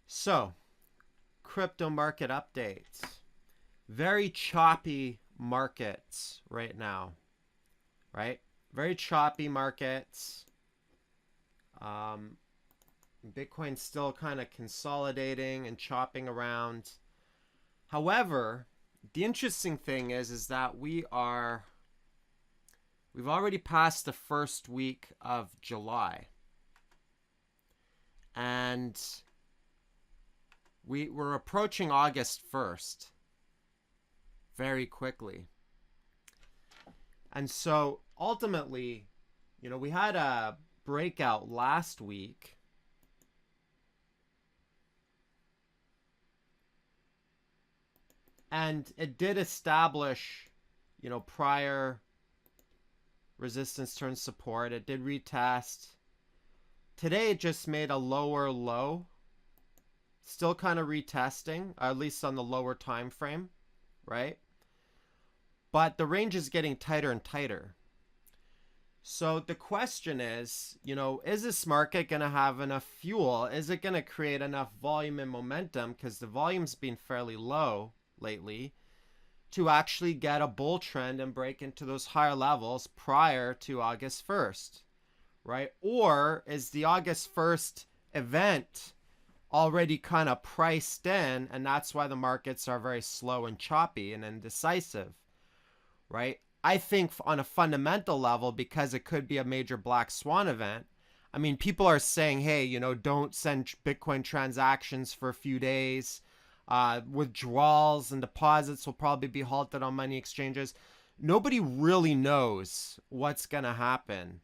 So, crypto market updates. Very choppy markets right now, right? Very choppy markets. Um, Bitcoin's still kind of consolidating and chopping around. However, the interesting thing is that we've already passed the first week of July, and we're approaching August 1st very quickly. And so ultimately, we had a breakout last week, and it did establish, prior resistance turn support. It did retest. Today it just made a lower low, still kind of retesting, at least on the lower time frame, right? But the range is getting tighter and tighter. So the question is this market going to have enough fuel? Is it going to create enough volume and momentum? Because the volume's been fairly low lately to actually get a bull trend and break into those higher levels prior to August 1st, right? Or is the August 1st event already kind of priced in, and that's why the markets are very slow and choppy and indecisive, right? I think on a fundamental level, because it could be a major black swan event. I mean, people are saying, hey, don't send Bitcoin transactions for a few days. Withdrawals and deposits will probably be halted on money exchanges. Nobody really knows what's going to happen,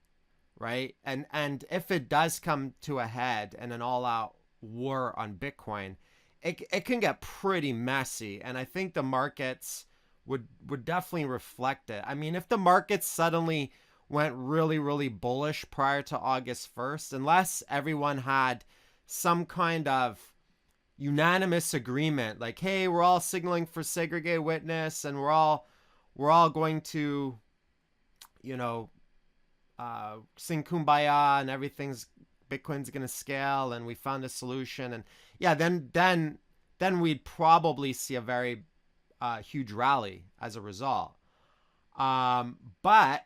right? And if it does come to a head and an all-out war on Bitcoin, it can get pretty messy. And I think the markets would definitely reflect it. I mean, if the markets suddenly went really, really bullish prior to August 1st, unless everyone had some kind of unanimous agreement, like, hey, we're all signaling for segregated witness, and we're all going to, you know, sing kumbaya, and everything's Bitcoin's gonna scale, and we found a solution, and yeah, then we'd probably see a very huge rally as a result. But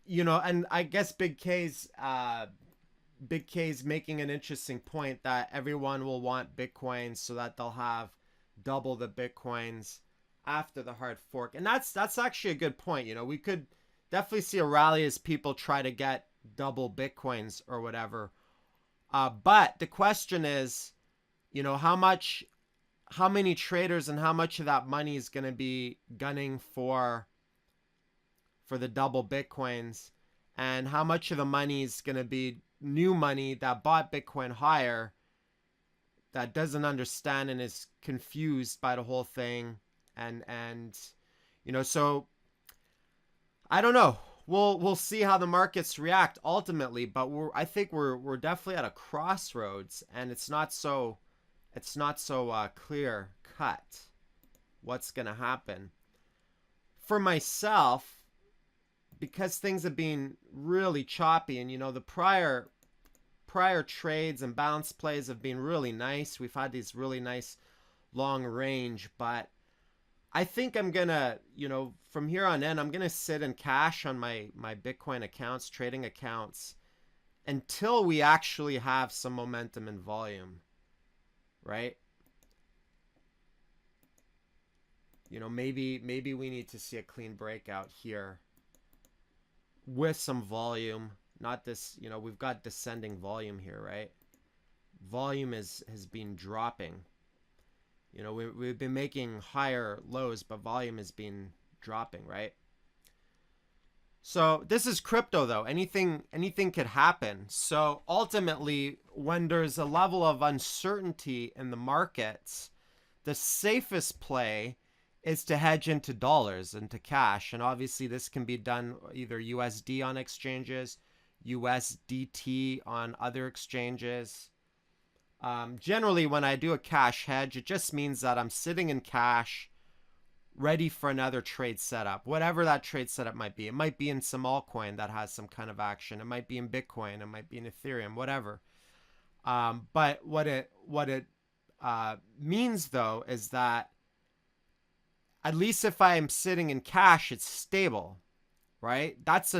and I guess Big K's making an interesting point that everyone will want Bitcoins so that they'll have double the Bitcoins after the hard fork. And that's actually a good point. We could definitely see a rally as people try to get double Bitcoins or whatever. But the question is, how many traders and how much of that money is going to be gunning for the double Bitcoins, and how much of the money is going to be new money that bought Bitcoin higher, that doesn't understand and is confused by the whole thing. And so I don't know. We'll see how the markets react ultimately, but I think we're definitely at a crossroads, and it's not so clear cut what's going to happen. For myself, because things have been really choppy, and the prior trades and balance plays have been really nice. We've had these really nice long range, but I think I'm gonna, from here on in, I'm gonna sit in cash on my Bitcoin accounts, trading accounts, until we actually have some momentum and volume, right? Maybe we need to see a clean breakout here with some volume. Not this, we've got descending volume here, right? Volume has been dropping. We've been making higher lows, but volume has been dropping, right? So this is crypto, though. Anything could happen. So ultimately, when there's a level of uncertainty in the markets, the safest play is to hedge into dollars, into cash. And obviously this can be done either USD on exchanges, USDT on other exchanges. Generally, when I do a cash hedge, it just means that I'm sitting in cash ready for another trade setup, whatever that trade setup might be. It might be in some altcoin that has some kind of action. It might be in Bitcoin. It might be in Ethereum, whatever. But what it means though is that at least if I'm sitting in cash, it's stable, right? That's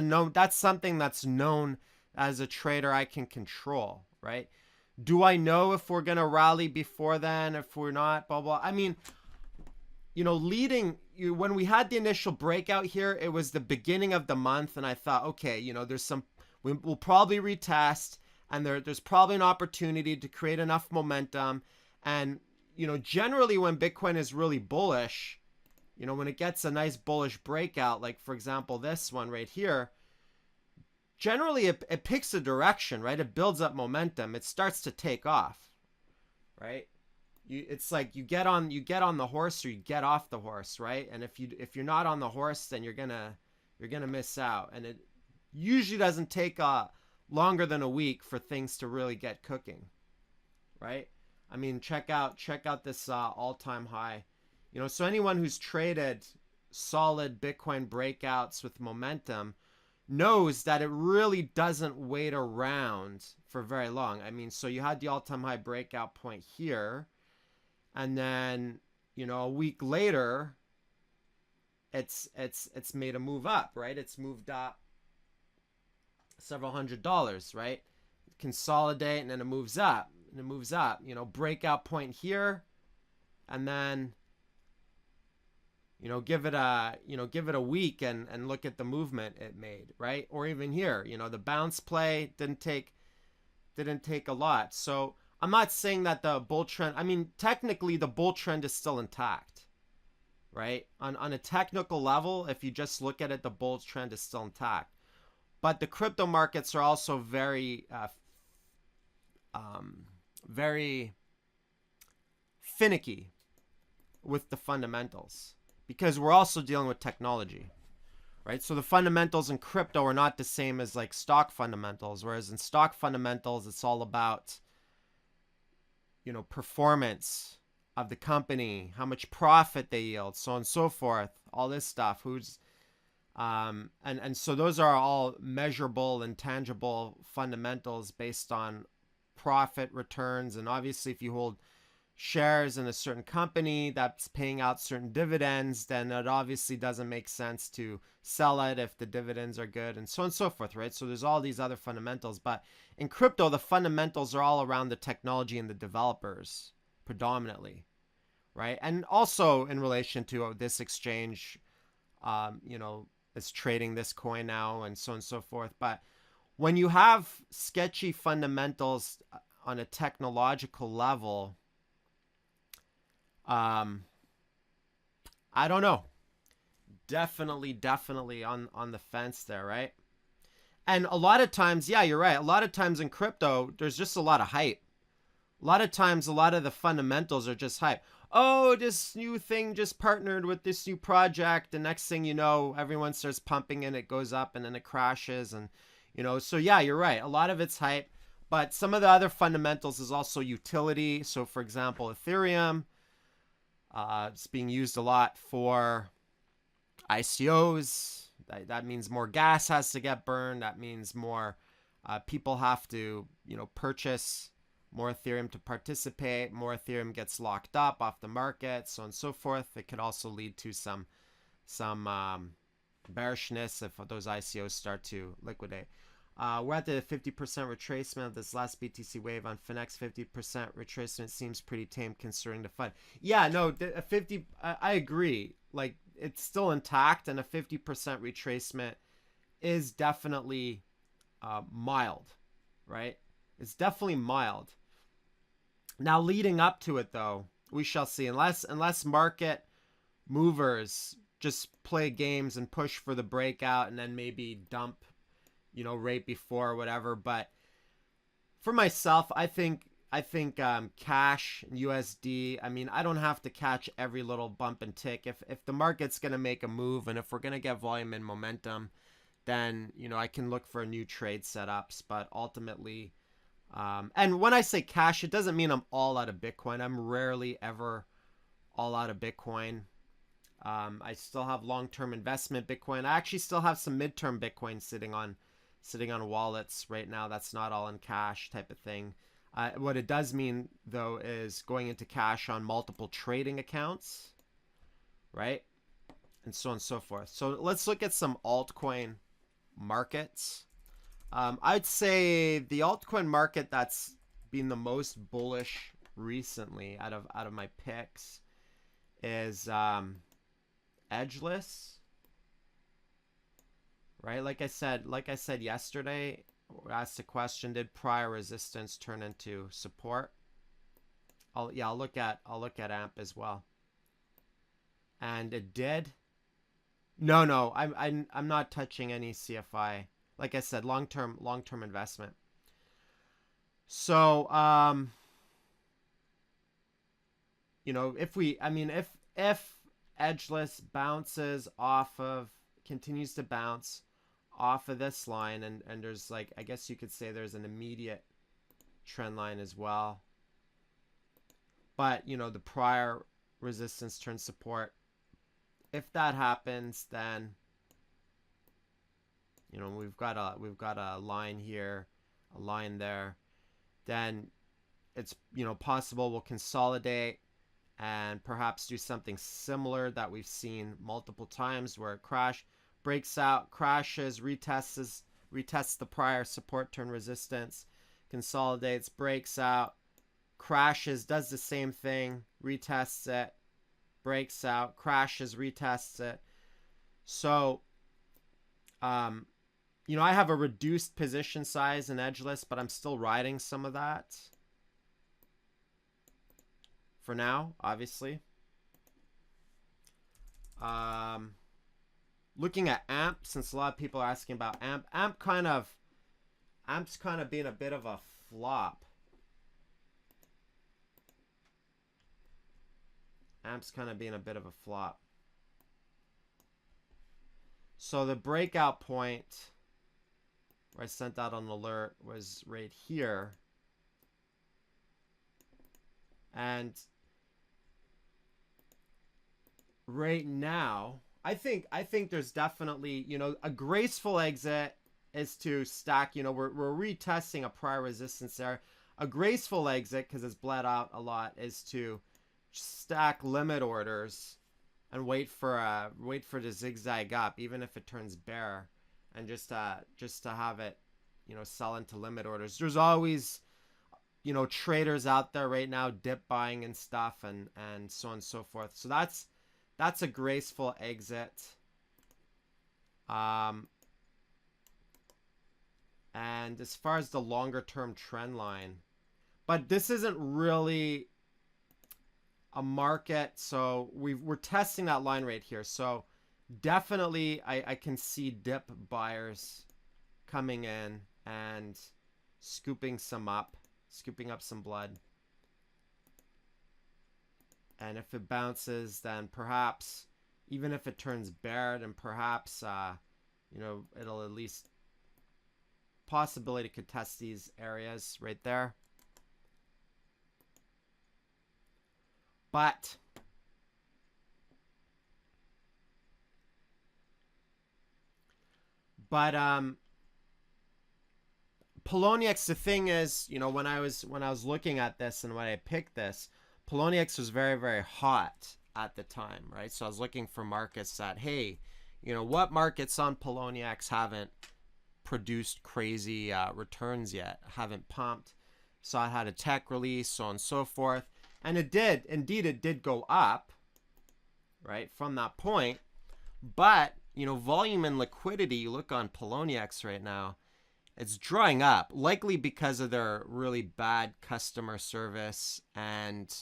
something that's known as a trader I can control, right? Do I know if we're gonna rally before then? If we're not, blah blah. I mean, leading you when we had the initial breakout here, it was the beginning of the month, and I thought, okay, we'll probably retest, and there's probably an opportunity to create enough momentum, and generally when Bitcoin is really bullish, when it gets a nice bullish breakout, like for example this one right here, generally it picks a direction, right? It builds up momentum. It starts to take off, right? It's like you get on the horse or you get off the horse, right? And if you're not on the horse, then you're gonna miss out. And it usually doesn't take longer than a week for things to really get cooking, right? I mean, check out this all-time high. So anyone who's traded solid Bitcoin breakouts with momentum knows that it really doesn't wait around for very long. I mean, so you had the all-time high breakout point here, and then a week later it's made a move up, right? It's moved up several $100s, right? Consolidate, and then it moves up, breakout point here, and then give it a week and look at the movement it made, right? Or even here, the bounce play didn't take a lot. So I'm not saying that the bull trend, I mean, technically the bull trend is still intact, right? On a technical level, if you just look at it, the bull trend is still intact. But the crypto markets are also very, very finicky with the fundamentals, because we're also dealing with technology, right? So the fundamentals in crypto are not the same as like stock fundamentals, whereas in stock fundamentals, it's all about, performance of the company, how much profit they yield, so on and so forth, all this stuff. And so those are all measurable and tangible fundamentals based on profit returns. And obviously, if you hold shares in a certain company that's paying out certain dividends, then it obviously doesn't make sense to sell it if the dividends are good, and so on and so forth, right? So there's all these other fundamentals. But in crypto, the fundamentals are all around the technology and the developers predominantly, right? And also in relation to this exchange, is trading this coin now, and so on and so forth. But when you have sketchy fundamentals on a technological level, I don't know. Definitely on the fence there, right? And a lot of times, yeah, you're right. A lot of times in crypto, there's just a lot of hype. A lot of times, a lot of the fundamentals are just hype. Oh, this new thing just partnered with this new project. The next thing you know, everyone starts pumping and it goes up and then it crashes. And, so yeah, you're right. A lot of it's hype. But some of the other fundamentals is also utility. So, for example, Ethereum, it's being used a lot for ICOs. That means more gas has to get burned. That means more people have to, purchase more Ethereum to participate. More Ethereum gets locked up off the market, so on and so forth. It could also lead to some bearishness if those ICOs start to liquidate. We're at the 50% retracement of this last BTC wave on Finex. 50% retracement seems pretty tame considering the fund. Yeah, no, a 50. I agree. Like, it's still intact, and a 50% retracement is definitely mild, right? It's definitely mild. Now, leading up to it, though, we shall see. Unless market movers just play games and push for the breakout and then maybe dump, right before or whatever. But for myself, I think cash and USD. I mean, I don't have to catch every little bump and tick. If the market's gonna make a move and if we're gonna get volume and momentum, then I can look for new trade setups. But ultimately, and when I say cash, it doesn't mean I'm all out of Bitcoin. I'm rarely ever all out of Bitcoin. I still have long-term investment Bitcoin. I actually still have some mid-term Bitcoin sitting on wallets right now. That's not all in cash type of thing. What it does mean, though, is going into cash on multiple trading accounts, right? And so on and so forth. So let's look at some altcoin markets. I'd say the altcoin market that's been the most bullish recently out of my picks is Edgeless, right? Like I said yesterday, I asked a question: did prior resistance turn into support? I'll look at AMP as well, and it did. No, I'm not touching any CFI. Like I said, long term investment. So if Edgeless bounces off of continues to bounce off of this line, and there's, like, I guess you could say there's an immediate trend line as well, but the prior resistance turns support. If that happens, then we've got a line here, a line there, then it's possible we'll consolidate and perhaps do something similar that we've seen multiple times, where it breaks out, crashes, retests the prior support turn resistance, consolidates, breaks out, crashes, does the same thing, retests it, breaks out, crashes, retests it. So I have a reduced position size in Edgeless, but I'm still riding some of that for now, obviously. Looking at AMP, since a lot of people are asking about AMP, AMP's kind of being a bit of a flop. AMP's kind of being a bit of a flop. So the breakout point where I sent out an alert was right here. And right now, I think there's definitely, a graceful exit is to stack, we're retesting a prior resistance there. A graceful exit, because it's bled out a lot, is to stack limit orders and wait for the zigzag up, even if it turns bear, and just to have it, sell into limit orders. There's always, traders out there right now dip buying and stuff, and so on and so forth. So that's a graceful exit. And as far as the longer term trend line, but this isn't really a market, so we're testing that line right here. So definitely I can see dip buyers coming in and scooping up some blood. And if it bounces, then perhaps, even if it turns bear, then perhaps it'll at least possibility could test these areas right there. But Poloniex, the thing is, when I was looking at this and when I picked this, Poloniex was very, very hot at the time, right? So I was looking for markets that, hey, what markets on Poloniex haven't produced crazy returns yet, haven't pumped. So I had a tech release, so on and so forth. And it did go up, right, from that point. But, volume and liquidity, you look on Poloniex right now, it's drying up, likely because of their really bad customer service and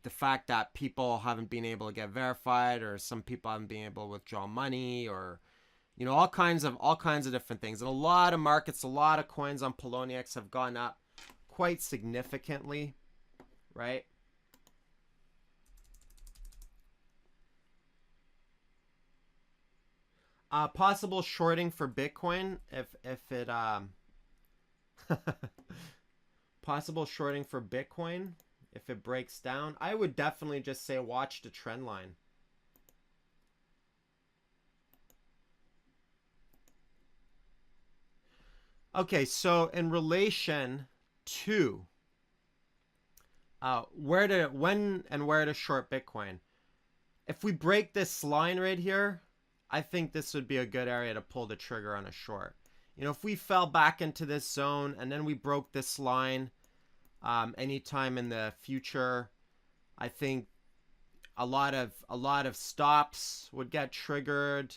the fact that people haven't been able to get verified, or some people haven't been able to withdraw money, or all kinds of different things. And a lot of markets, a lot of coins on Poloniex have gone up quite significantly, right? Possible shorting for Bitcoin if it possible shorting for Bitcoin if it breaks down. I would definitely just say watch the trend line. Okay, so in relation two, when and where to short Bitcoin. If we break this line right here, I think this would be a good area to pull the trigger on a short. You know, if we fell back into this zone and then we broke this line anytime in the future, I think a lot of stops would get triggered.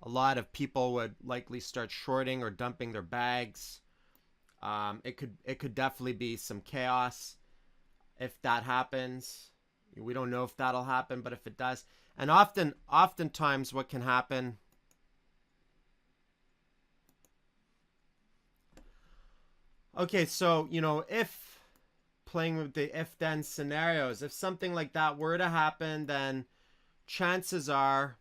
A lot of people would likely start shorting or dumping their bags. It could definitely be some chaos if that happens. We don't know if that'll happen, but if it does, and oftentimes what can happen. Okay, so you know, if playing with the if-then scenarios, if something like that were to happen, then chances are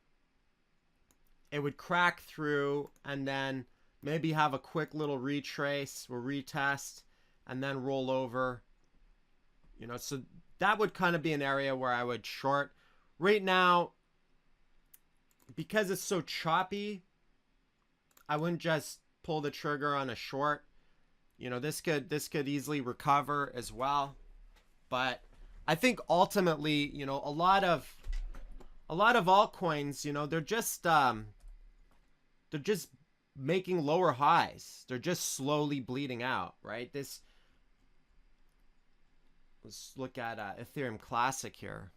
it would crack through and then maybe have a quick little retrace or retest and then roll over. You know, so that would kind of be an area where I would short. Right now, because it's so choppy, I wouldn't just pull the trigger on a short. You know, this could easily recover as well. But I think ultimately, you know, a lot of altcoins, you know, they're just making lower highs. They're just slowly bleeding out, right? Let's look at Ethereum Classic here.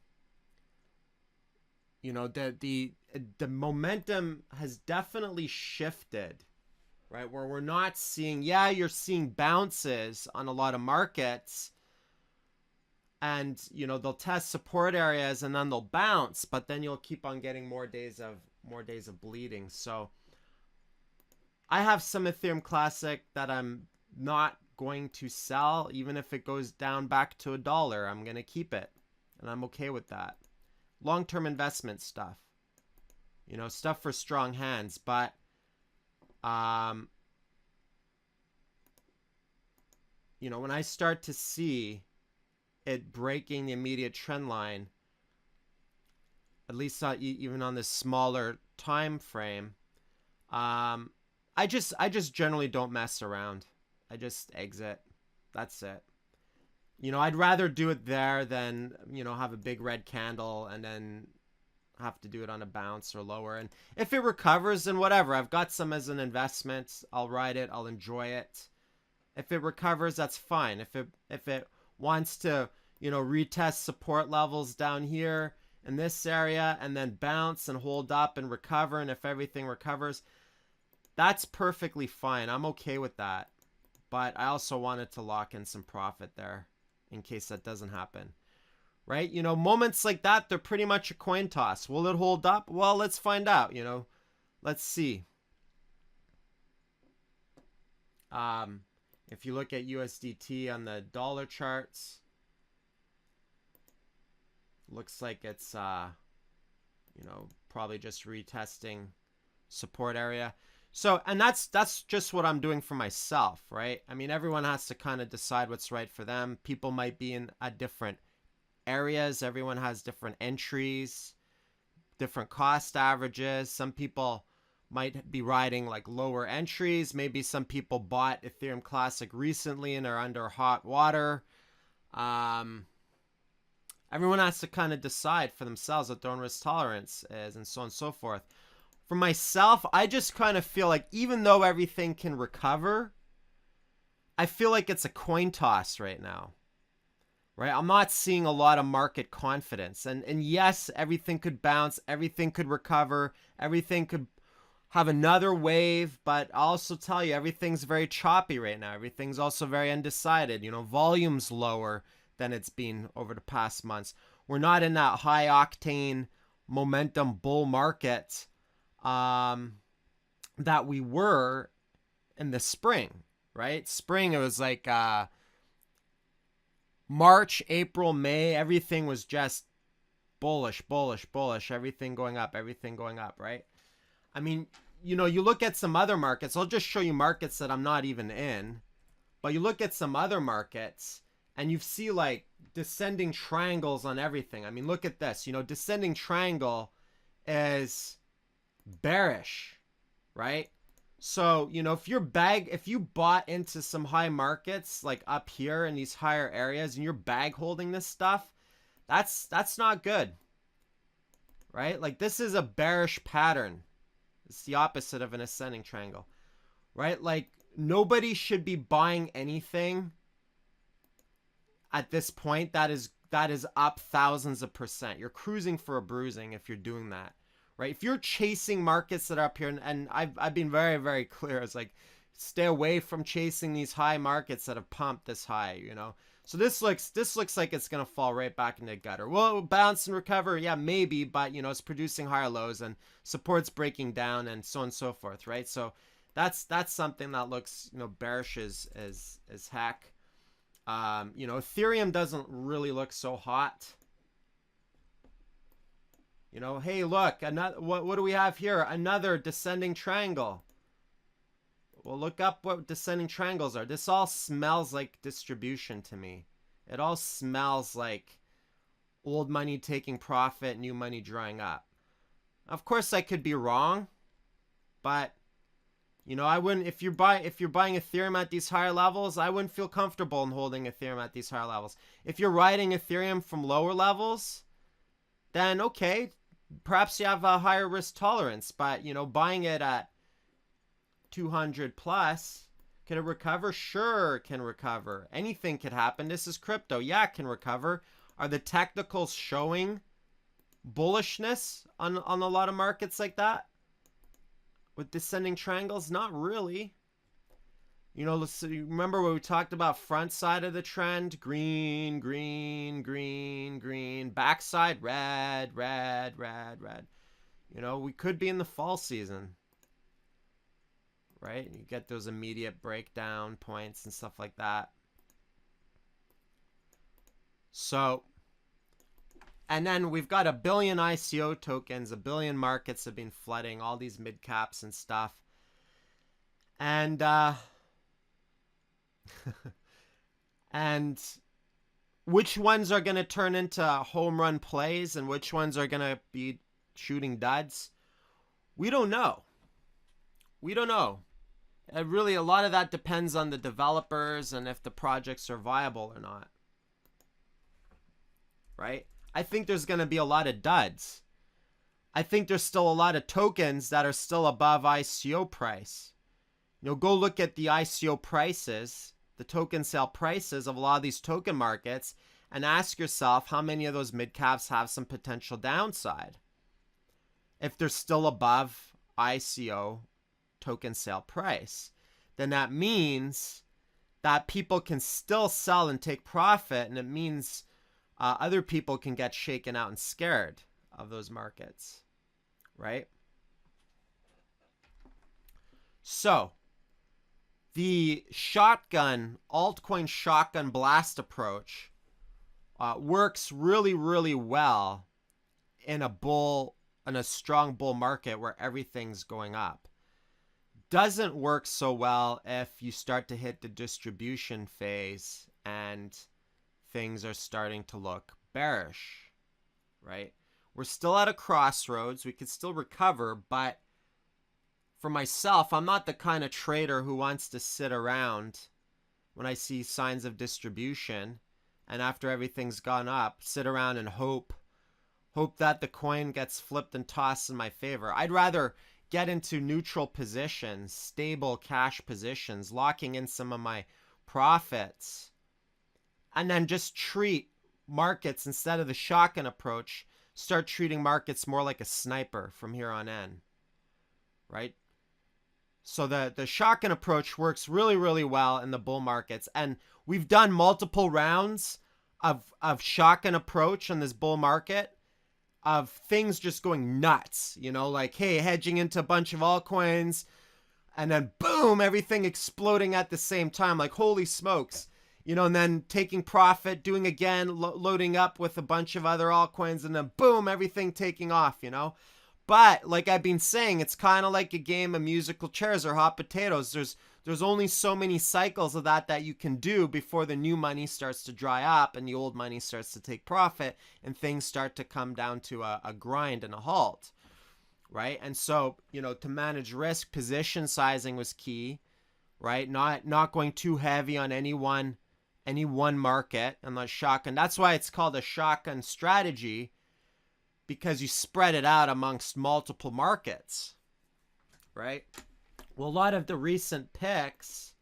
You know, the momentum has definitely shifted, right? Where we're not seeing, you're seeing bounces on a lot of markets, and you know, they'll test support areas and then they'll bounce, but then you'll keep on getting more days of bleeding. So I have some Ethereum Classic that I'm not going to sell. Even if it goes down back to $1, I'm going to keep it, and I'm okay with that. Long-term investment stuff, you know, stuff for strong hands. But you know, when I start to see it breaking the immediate trend line, at least not even on this smaller time frame, I just generally don't mess around. I just exit. That's it. You know, I'd rather do it there than, you know, have a big red candle and then have to do it on a bounce or lower. And if it recovers, then whatever. I've got some as an investment. I'll ride it. I'll enjoy it. If it recovers, that's fine. If it wants to, you know, retest support levels down here in this area and then bounce and hold up and recover, and if everything recovers, that's perfectly fine. I'm okay with that. But I also wanted to lock in some profit there in case that doesn't happen, right? You know, moments like that, they're pretty much a coin toss. Will it hold up? Well, let's find out, you know. Let's see. If you look at USDT on the dollar charts, looks like it's, you know, probably just retesting support area. So, and that's just what I'm doing for myself, right? I mean, everyone has to kind of decide what's right for them. People might be in different areas. Everyone has different entries, different cost averages. Some people might be riding like lower entries. Maybe some people bought Ethereum Classic recently and are under hot water. Everyone has to kind of decide for themselves what their own risk tolerance is, and so on and so forth. For myself, I just kind of feel like even though everything can recover, I feel like it's a coin toss right now, right? I'm not seeing a lot of market confidence. And yes, everything could bounce, everything could recover, everything could have another wave, but I'll also tell you, everything's very choppy right now. Everything's also very undecided. You know, volume's lower than it's been over the past months. We're not in that high octane momentum bull market that we were in the spring, right? Spring, it was like March, April, May, everything was just bullish, everything going up, right? I mean, you know, you look at some other markets. I'll just show you markets that I'm not even in, but you look at some other markets and you see like descending triangles on everything. I mean, look at this, you know, descending triangle is bearish, right? So, you know, if you bought into some high markets like up here in these higher areas and you're bag holding this stuff, that's not good. Right? Like this is a bearish pattern. It's the opposite of an ascending triangle. Right? Like nobody should be buying anything at this point that is up thousands of percent. You're cruising for a bruising if you're doing that. Right? If you're chasing markets that are up here, and I've been very, very clear, it's like stay away from chasing these high markets that have pumped this high, you know. So this looks like it's gonna fall right back into the gutter. Well, bounce and recover, yeah, maybe, but you know, it's producing higher lows and support's breaking down and so on and so forth, right? So that's something that looks, you know, bearish as heck. You know, Ethereum doesn't really look so hot. You know, hey, look, another what do we have here? Another descending triangle. Well, look up what descending triangles are. This all smells like distribution to me. It all smells like old money taking profit, new money drying up. Of course, I could be wrong, but you know, I wouldn't if you're buying Ethereum at these higher levels, I wouldn't feel comfortable in holding Ethereum at these higher levels. If you're riding Ethereum from lower levels, then okay, perhaps you have a higher risk tolerance, but you know, buying it at 200 plus, can it recover? Sure, it can recover. Anything could happen. This is crypto. Yeah, it can recover. Are the technicals showing bullishness on a lot of markets like that with descending triangles? Not really. You know, let's remember when we talked about front side of the trend, green, green, green, green, backside, red, red, red, red. You know, we could be in the fall season. Right? You get those immediate breakdown points and stuff like that. So, and then we've got a billion ICO tokens, a billion markets have been flooding, all these mid caps and stuff. And, and which ones are going to turn into home run plays and which ones are going to be shooting duds? We don't know. We don't know. Really, a lot of that depends on the developers and if the projects are viable or not. Right? I think there's going to be a lot of duds. I think there's still a lot of tokens that are still above ICO price. You know, go look at the ICO prices, the token sale prices of a lot of these token markets, and ask yourself how many of those mid caps have some potential downside. If they're still above ICO token sale price, then that means that people can still sell and take profit, and it means other people can get shaken out and scared of those markets, right? So the altcoin shotgun blast approach works really, really well in a strong bull market where everything's going up. Doesn't work so well if you start to hit the distribution phase and things are starting to look bearish, right? We're still at a crossroads. We could still recover, but for myself, I'm not the kind of trader who wants to sit around when I see signs of distribution and after everything's gone up, sit around and hope that the coin gets flipped and tossed in my favor. I'd rather get into neutral positions, stable cash positions, locking in some of my profits, and then just treat markets instead of the shotgun approach. Start treating markets more like a sniper from here on in, right? So the shotgun approach works really, really well in the bull markets, and we've done multiple rounds of shotgun approach on this bull market, of things just going nuts, you know, like, hey, hedging into a bunch of altcoins, and then boom, everything exploding at the same time, like, holy smokes, you know, and then taking profit, doing again, loading up with a bunch of other altcoins, and then boom, everything taking off, you know. But like I've been saying, it's kind of like a game of musical chairs or hot potatoes. There's only so many cycles of that you can do before the new money starts to dry up and the old money starts to take profit and things start to come down to a grind and a halt, right? And so, to manage risk, position sizing was key, right? Not going too heavy on any one market unless shotgun. That's why it's called a shotgun strategy, because you spread it out amongst multiple markets, right? Well, a lot of the recent picks,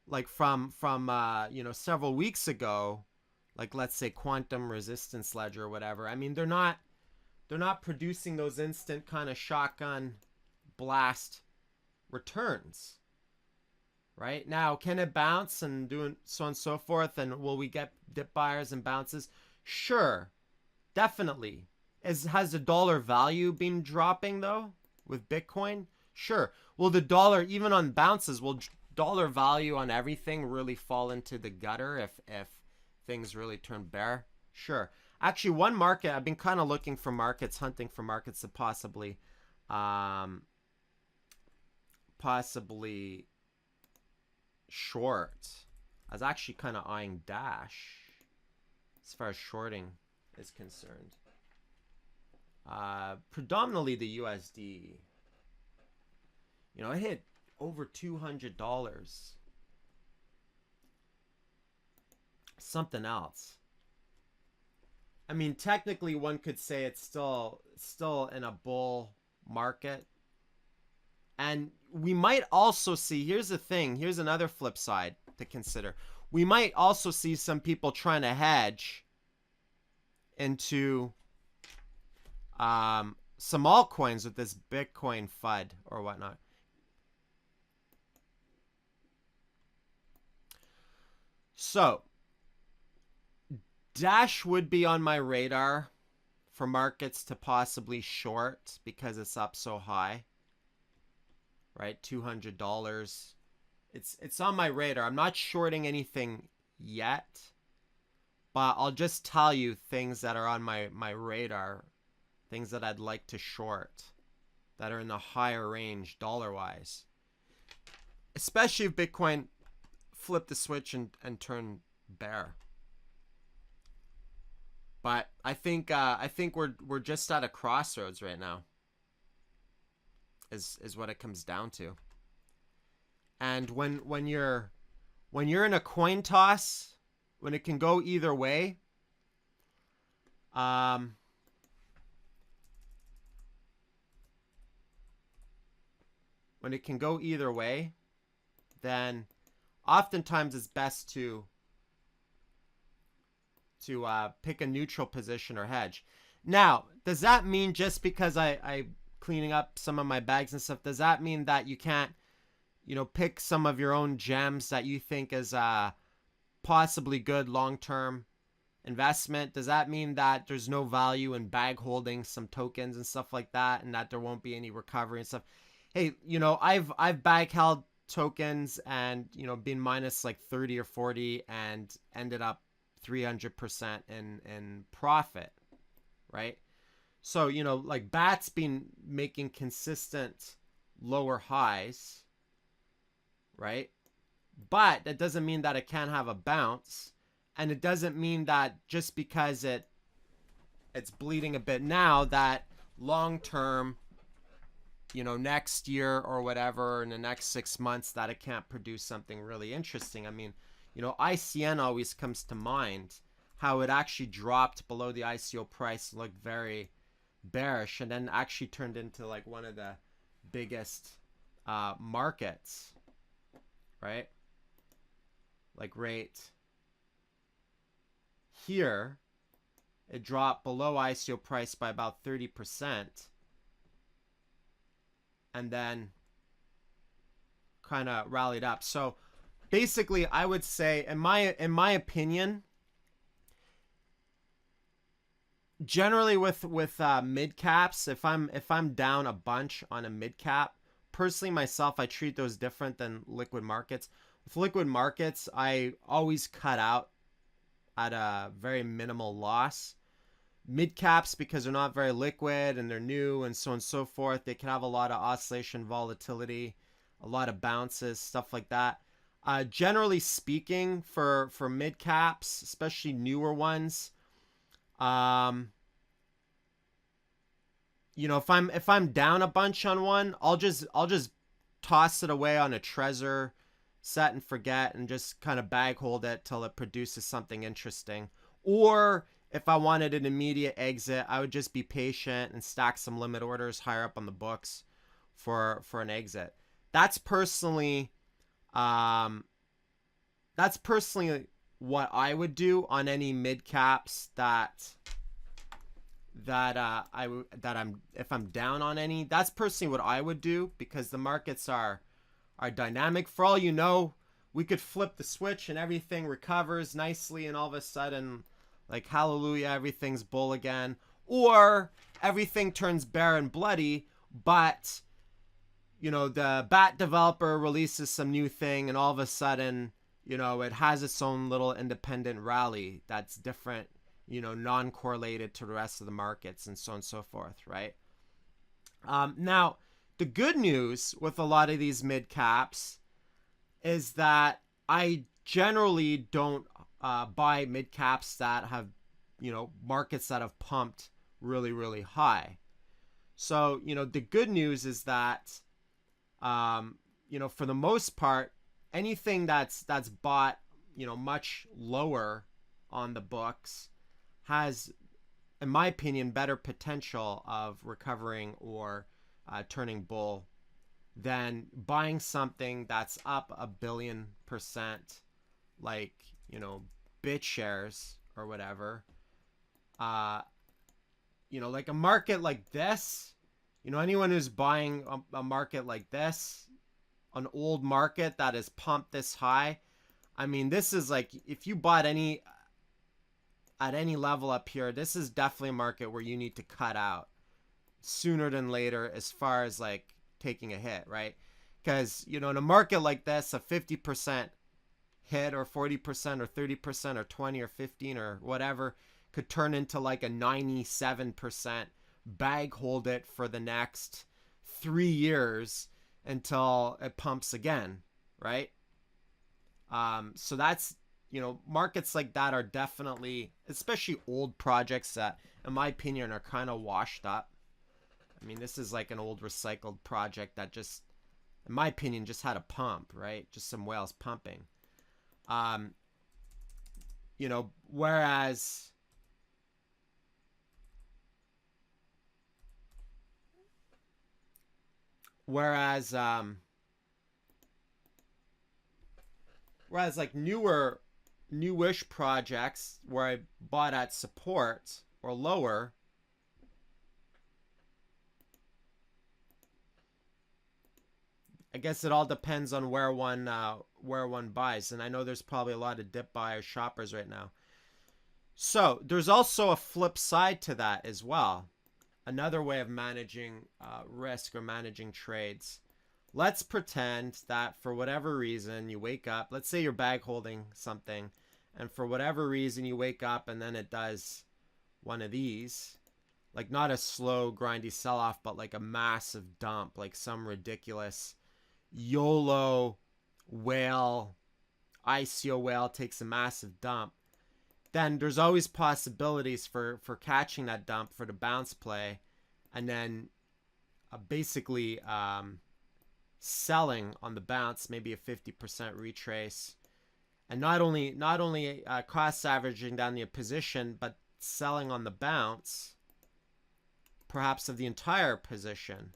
like from several weeks ago, like let's say Quantum Resistance Ledger or whatever. I mean, they're not producing those instant kind of shotgun blast returns. Right? Now, can it bounce and do so on and so forth? And will we get dip buyers and bounces? Sure. Definitely. Has the dollar value been dropping though with Bitcoin? Sure. Will the dollar, even on bounces, will dollar value on everything really fall into the gutter if things really turn bear? Sure. Actually, one market, I've been kind of looking for markets, hunting for markets to possibly short. I was actually kind of eyeing Dash as far as shorting is concerned. Predominantly the USD. It hit over $200. Something else. I mean, technically one could say it's still in a bull market. And we might also see, here's the thing, here's another flip side to consider. We might also see some people trying to hedge into some altcoins with this Bitcoin FUD or whatnot. So, Dash would be on my radar for markets to possibly short because it's up so high. Right, $200. It's on my radar. I'm not shorting anything yet, but I'll just tell you things that are on my radar, things that I'd like to short that are in the higher range dollar-wise. Especially if Bitcoin flipped the switch and turned bear. But I think we're just at a crossroads right now. Is what it comes down to. And when you're in a coin toss, when it can go either way, when it can go either way, then oftentimes it's best to pick a neutral position or hedge. Now, does that mean just because I cleaning up some of my bags and stuff, does that mean that you can't, pick some of your own gems that you think is possibly good long-term investment? Does that mean that there's no value in bag holding some tokens and stuff like that, and that there won't be any recovery and stuff? Hey, I've bag held tokens and, been minus like 30 or 40 and ended up 300% in profit, right? So, like BAT's been making consistent lower highs, right? But that doesn't mean that it can't have a bounce. And it doesn't mean that just because it's bleeding a bit now that long term, next year or whatever, in the next 6 months, that it can't produce something really interesting. I mean, ICN always comes to mind, how it actually dropped below the ICO price, looked very bearish, and then actually turned into like one of the biggest markets, right? Like right here, it dropped below ICO price by about 30%, and then kind of rallied up. So basically, I would say, in my opinion, generally with mid caps, if I'm down a bunch on a mid cap, personally myself, I treat those different than liquid markets. With liquid markets, I always cut out at a very minimal loss. Mid caps, because they're not very liquid and they're new and so on and so forth, they can have a lot of oscillation, volatility, a lot of bounces, stuff like that. Generally speaking, for mid caps, especially newer ones, you know, if I'm down a bunch on one, I'll just toss it away on a Trezor, set and forget, and just kind of bag hold it till it produces something interesting. Or if I wanted an immediate exit, I would just be patient and stack some limit orders higher up on the books for an exit. That's personally um that's personally what I would do on any mid caps that I'm if I'm down on any. That's personally what I would do, because the markets are dynamic. For all you know, we could flip the switch and everything recovers nicely, and all of a sudden, like, hallelujah, everything's bull again. Or everything turns bare and bloody, but you know, the bat developer releases some new thing, and all of a sudden, you know, it has its own little independent rally that's different, you know, non-correlated to the rest of the markets, and so on and so forth, right? Now, the good news with a lot of these mid caps is that I generally don't buy mid caps that have, you know, markets that have pumped really, really high. So, you know, the good news is that, you know, for the most part, anything that's bought, you know, much lower on the books has, in my opinion, better potential of recovering or turning bull than buying something that's up 1 billion%, like, you know, BitShares or whatever. Uh, you know, like a market like this, you know, anyone who's buying a market like this, an old market that is pumped this high, I mean, this is like, if you bought any at any level up here, this is definitely a market where you need to cut out sooner than later, as far as like taking a hit, right? Because, you know, in a market like this, a 50% hit, or 40%, or 30%, or 20, or 15, or whatever, could turn into like a 97% bag hold it for the next 3 years until it pumps again, right? So that's, you know, markets like that are definitely, especially old projects that, in my opinion, are kind of washed up. I mean, this is like an old recycled project that just, in my opinion, just had a pump, right? Just some whales pumping. Um, you know, whereas whereas like newish projects where I bought at support or lower, I guess it all depends on where one buys, and I know there's probably a lot of dip buyer shoppers right now. So there's also a flip side to that as well. Another way of managing risk or managing trades. Let's pretend that for whatever reason you wake up. Let's say you're bag holding something, and for whatever reason you wake up and then it does one of these, like not a slow grindy sell off, but like a massive dump, like some ridiculous YOLO whale, ICO whale takes a massive dump. Then there's always possibilities for catching that dump for the bounce play, and then basically selling on the bounce, maybe a 50% retrace, and not only cost averaging down the position, but selling on the bounce, perhaps of the entire position,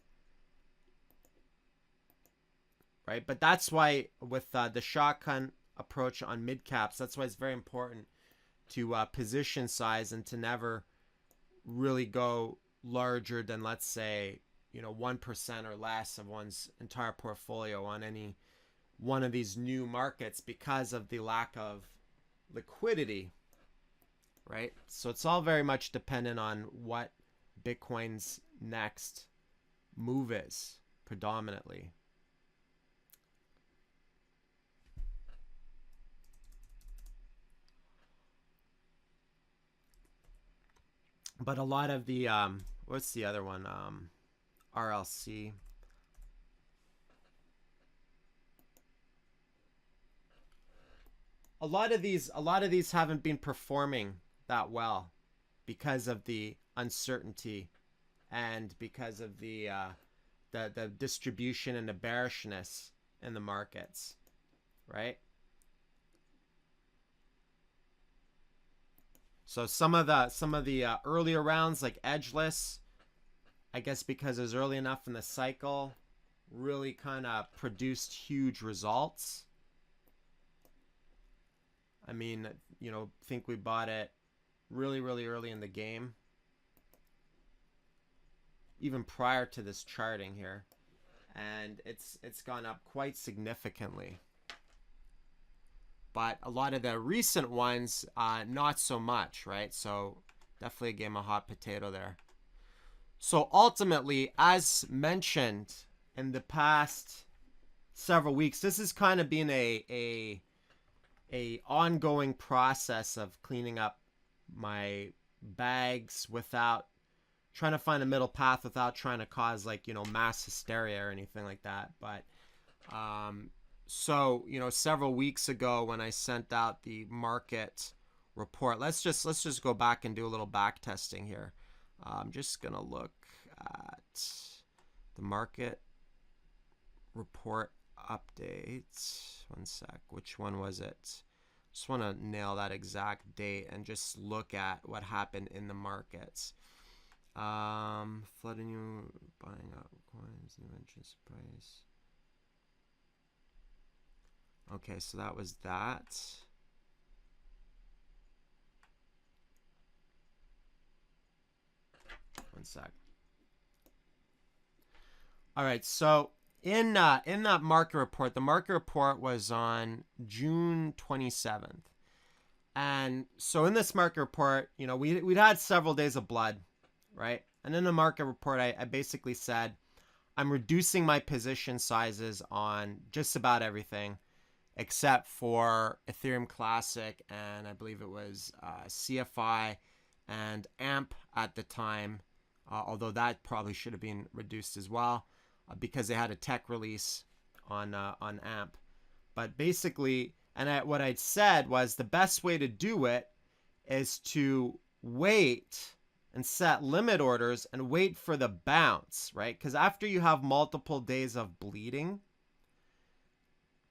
right? But that's why with the shotgun approach on mid caps, that's why it's very important to position size and to never really go larger than, let's say, you know, 1% or less of one's entire portfolio on any one of these new markets, because of the lack of liquidity, right? So it's all very much dependent on what Bitcoin's next move is predominantly. But a lot of the what's the other one, RLC, a lot of these haven't been performing that well because of the uncertainty and because of the distribution and the bearishness in the markets, right? So some of the earlier rounds, like edgeless, I guess because it was early enough in the cycle, really kind of produced huge results. I mean, think we bought it really, really early in the game, even prior to this charting here, and it's gone up quite significantly. But a lot of the recent ones, not so much, right? So definitely a game of hot potato there. So ultimately, as mentioned in the past several weeks, this has kind of been a ongoing process of cleaning up my bags without trying to find a middle path, without trying to cause mass hysteria or anything like that. But so several weeks ago when I sent out the market report, let's just go back and do a little back testing here. I'm just gonna look at the market report updates. One sec. Which one was it? Just want to nail that exact date and just look at what happened in the markets. Flooding you, buying up coins, the interest price. Okay, so that was that. One sec. All right, so in that market report, the market report was on June 27th. And so in this market report, we'd had several days of blood, right? And in the market report, I basically said, I'm reducing my position sizes on just about everything except for Ethereum Classic, and I believe it was CFI and AMP at the time, although that probably should have been reduced as well because they had a tech release on AMP. But basically, what I'd said was the best way to do it is to wait and set limit orders and wait for the bounce, right? Because after you have multiple days of bleeding,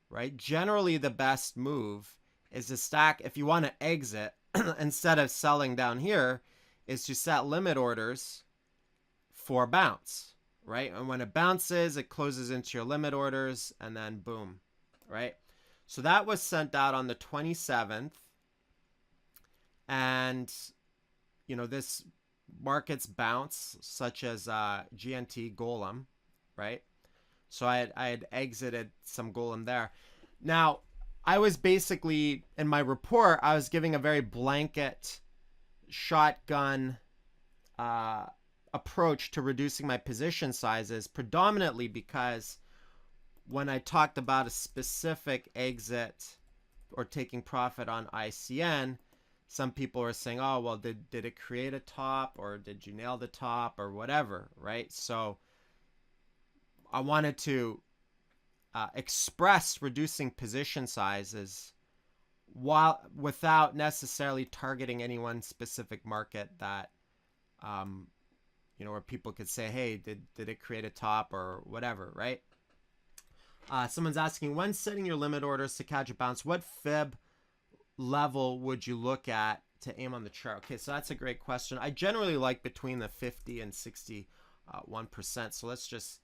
right, generally the best move is to stack. If you want to exit instead of selling down here, is to set limit orders for bounce, right? And when it bounces, it closes into your limit orders, and then boom, right? So that was sent out on the 27th, and this markets bounce, such as GNT Golem, right? So I had exited some Golem there. Now, I was basically, in my report, I was giving a very blanket shotgun approach to reducing my position sizes, predominantly because when I talked about a specific exit or taking profit on ICN, some people are saying, oh, well, did it create a top, or did you nail the top, or whatever, right? So I wanted to express reducing position sizes without necessarily targeting any one specific market that, where people could say, hey, did it create a top or whatever, right? Someone's asking, when setting your limit orders to catch a bounce, what fib level would you look at to aim on the chart? Okay, so that's a great question. I generally like between the 50 and 61%. So let's just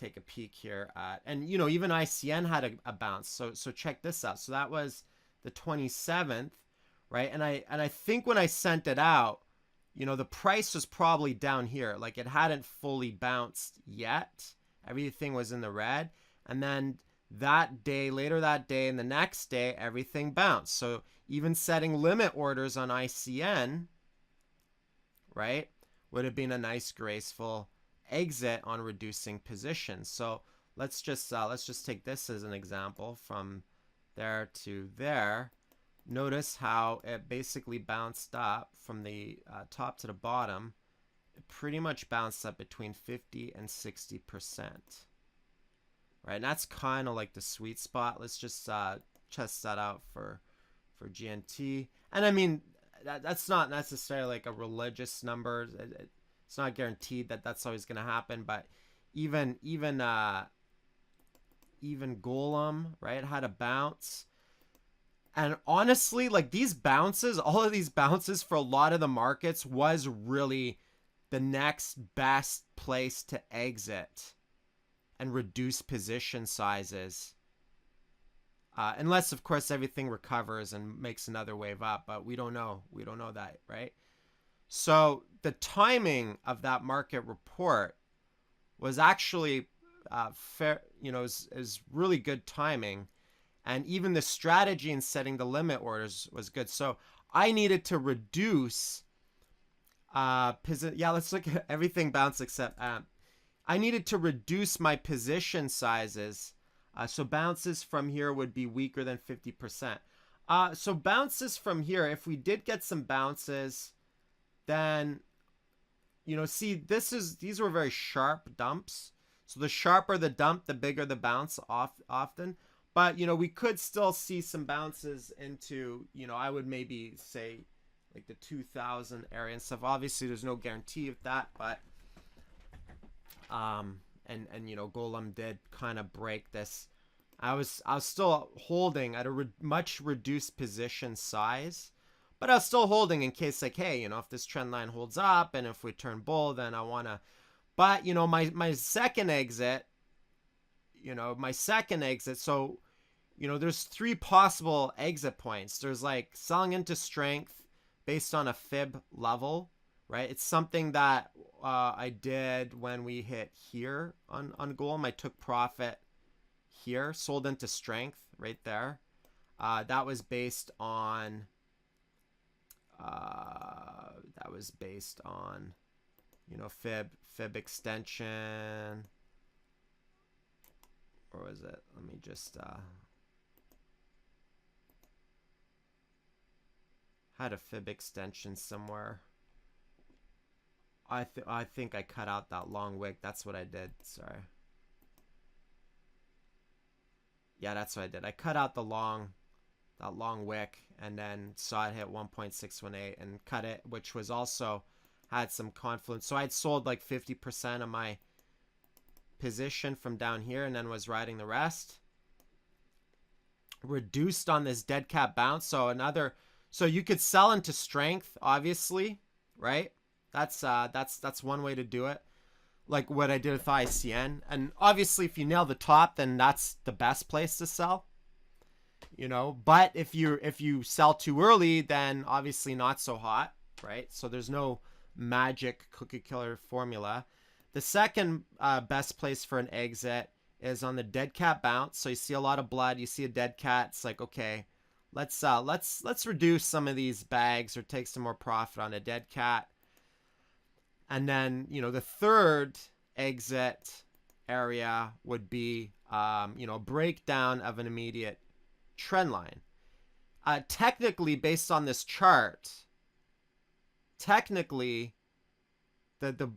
take a peek here at, and even ICN had a bounce. So check this out. So that was the 27th, right? And I think when I sent it out, the price was probably down here. Like, it hadn't fully bounced yet. Everything was in the red. And then later that day and the next day, everything bounced. So even setting limit orders on ICN, right, would have been a nice graceful exit on reducing positions. So let's just take this as an example from there to there. Notice how it basically bounced up from the top to the bottom. It pretty much bounced up between 50 and 60%. Right, and that's kind of like the sweet spot. Let's just test that out for GNT. And I mean, that's not necessarily like a religious number. It's not guaranteed that that's always going to happen, but even Golem, right, had a bounce. And honestly, like these bounces, all of these bounces for a lot of the markets was really the next best place to exit and reduce position sizes. Unless, of course, everything recovers and makes another wave up, but we don't know. We don't know that, right? So the timing of that market report was actually fair, is really good timing. And even the strategy in setting the limit orders was good. So I needed to reduce let's look at everything bounce except I needed to reduce my position sizes. So bounces from here would be weaker than 50%. So bounces from here, if we did get some bounces, then, see, these were very sharp dumps. So the sharper the dump, the bigger the bounce often. But, we could still see some bounces into, I would maybe say like the 2000 area and stuff. Obviously, there's no guarantee of that, but Golem did kind of break this. I was still holding at a much reduced position size, but I was still holding in case, like, hey, if this trend line holds up and if we turn bull, then I want to. But my second exit, so there's three possible exit points. There's like selling into strength based on a fib level, right? It's something that I did when we hit here on Golem. I took profit here, sold into strength right there. That was based on fib extension. Or was it? Let me just had a fib extension somewhere. I think I cut out that long wick. That's what I did. Sorry. Yeah, that's what I did. I cut out that long wick and then saw it hit 1.618 and cut it, which was also had some confluence. So I'd sold like 50% of my position from down here and then was riding the rest. Reduced on this dead cat bounce. So you could sell into strength, obviously, right? That's one way to do it. Like what I did with ICN. And obviously if you nail the top, then that's the best place to sell. But if you sell too early, then obviously not so hot, right? So there's no magic cookie killer formula. The second best place for an exit is on the dead cat bounce. So you see a lot of blood, you see a dead cat, it's like, okay, let's reduce some of these bags or take some more profit on a dead cat. And then, the third exit area would be, breakdown of an immediate trend line. Technically, based on this chart, the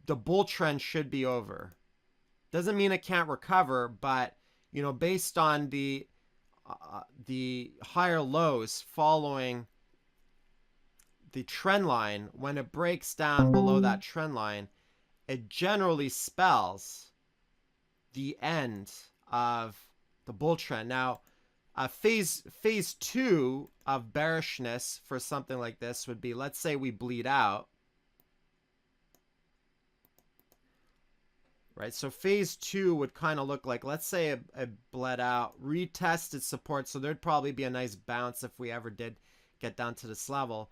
bull trend should be over. Doesn't mean it can't recover, but, based on the higher lows following the trend line, when it breaks down below that trend line, it generally spells the end of the bull trend. Now, phase 2 of bearishness for something like this would be, let's say we bleed out, right? So phase 2 would kind of look like, let's say it bled out, retested support, so there'd probably be a nice bounce if we ever did get down to this level.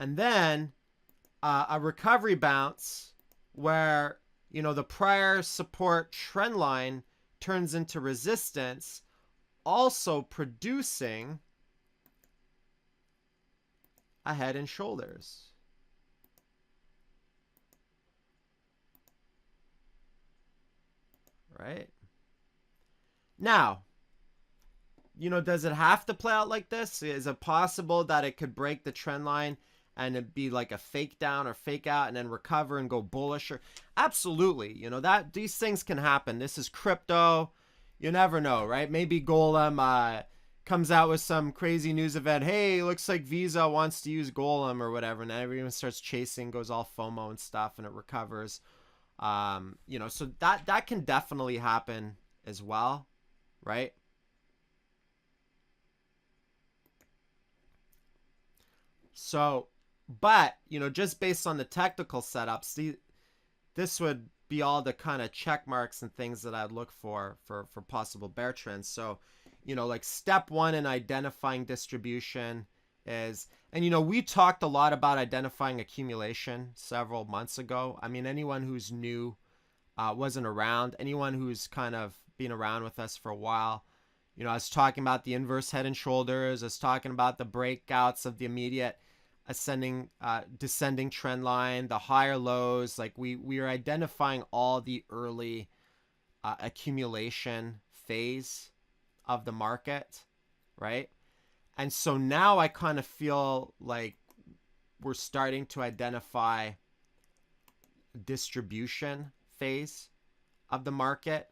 And then a recovery bounce where, the prior support trend line turns into resistance, also producing a head and shoulders. Right? Now, does it have to play out like this? Is it possible that it could break the trend line and it'd be like a fake down or fake out and then recover and go bullish? Or absolutely, that these things can happen. This is crypto. You never know, right? Maybe Golem comes out with some crazy news event. Hey, looks like Visa wants to use Golem or whatever, and everyone starts chasing, goes all FOMO and stuff, and it recovers. You know, so that can definitely happen as well, right? So, but you know, just based on the technical setups, this would be all the kind of check marks and things that I'd look for possible bear trends. So, you know, like step one in identifying distribution is, and you know, we talked a lot about identifying accumulation several months ago. I mean, anyone who's new, wasn't around, anyone who's kind of been around with us for a while, you know, I was talking about the inverse head and shoulders. I was talking about the breakouts of the immediate ascending, descending trend line, the higher lows. Like we are identifying all the early accumulation phase of the market, right? And so now I kind of feel like we're starting to identify distribution phase of the market.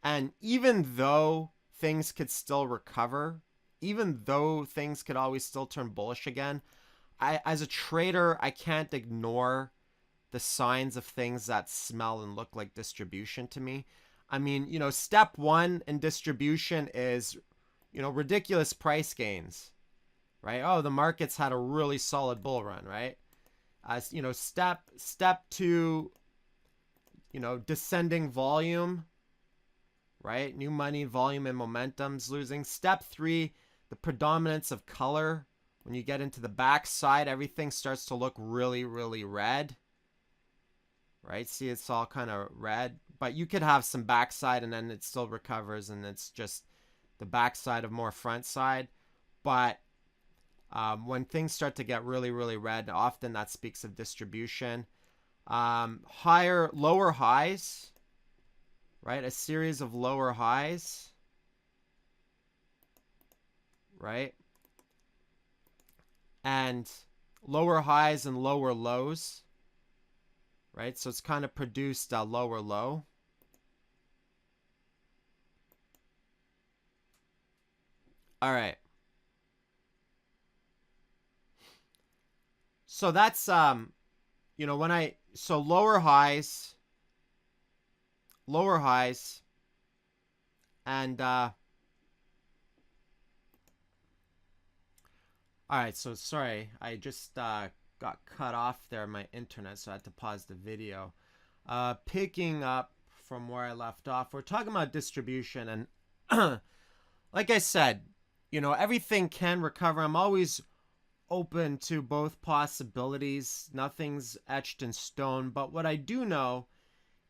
And even though things could still recover, even though things could always still turn bullish again, as a trader, I can't ignore the signs of things that smell and look like distribution to me. I mean, you know, step one in distribution is, you know, ridiculous price gains, right? Oh, the market's had a really solid bull run, right? As you know, step two, you know, descending volume, right? New money, volume, and momentum's losing. Step three, the predominance of color. When you get into the backside, everything starts to look really, really red, right? See, it's all kind of red, but you could have some backside and then it still recovers and it's just the backside of more front side. But when things start to get really, really red, often that speaks of distribution. Lower highs, right? A series of lower highs, right? And lower highs and lower lows, right? So it's kind of produced a lower low. All right. So that's, you know, so lower highs, and, all right, so sorry, I just got cut off there, my internet, so I had to pause the video. Picking up from where I left off, we're talking about distribution, and like I said, you know, everything can recover. I'm always open to both possibilities. Nothing's etched in stone, but what I do know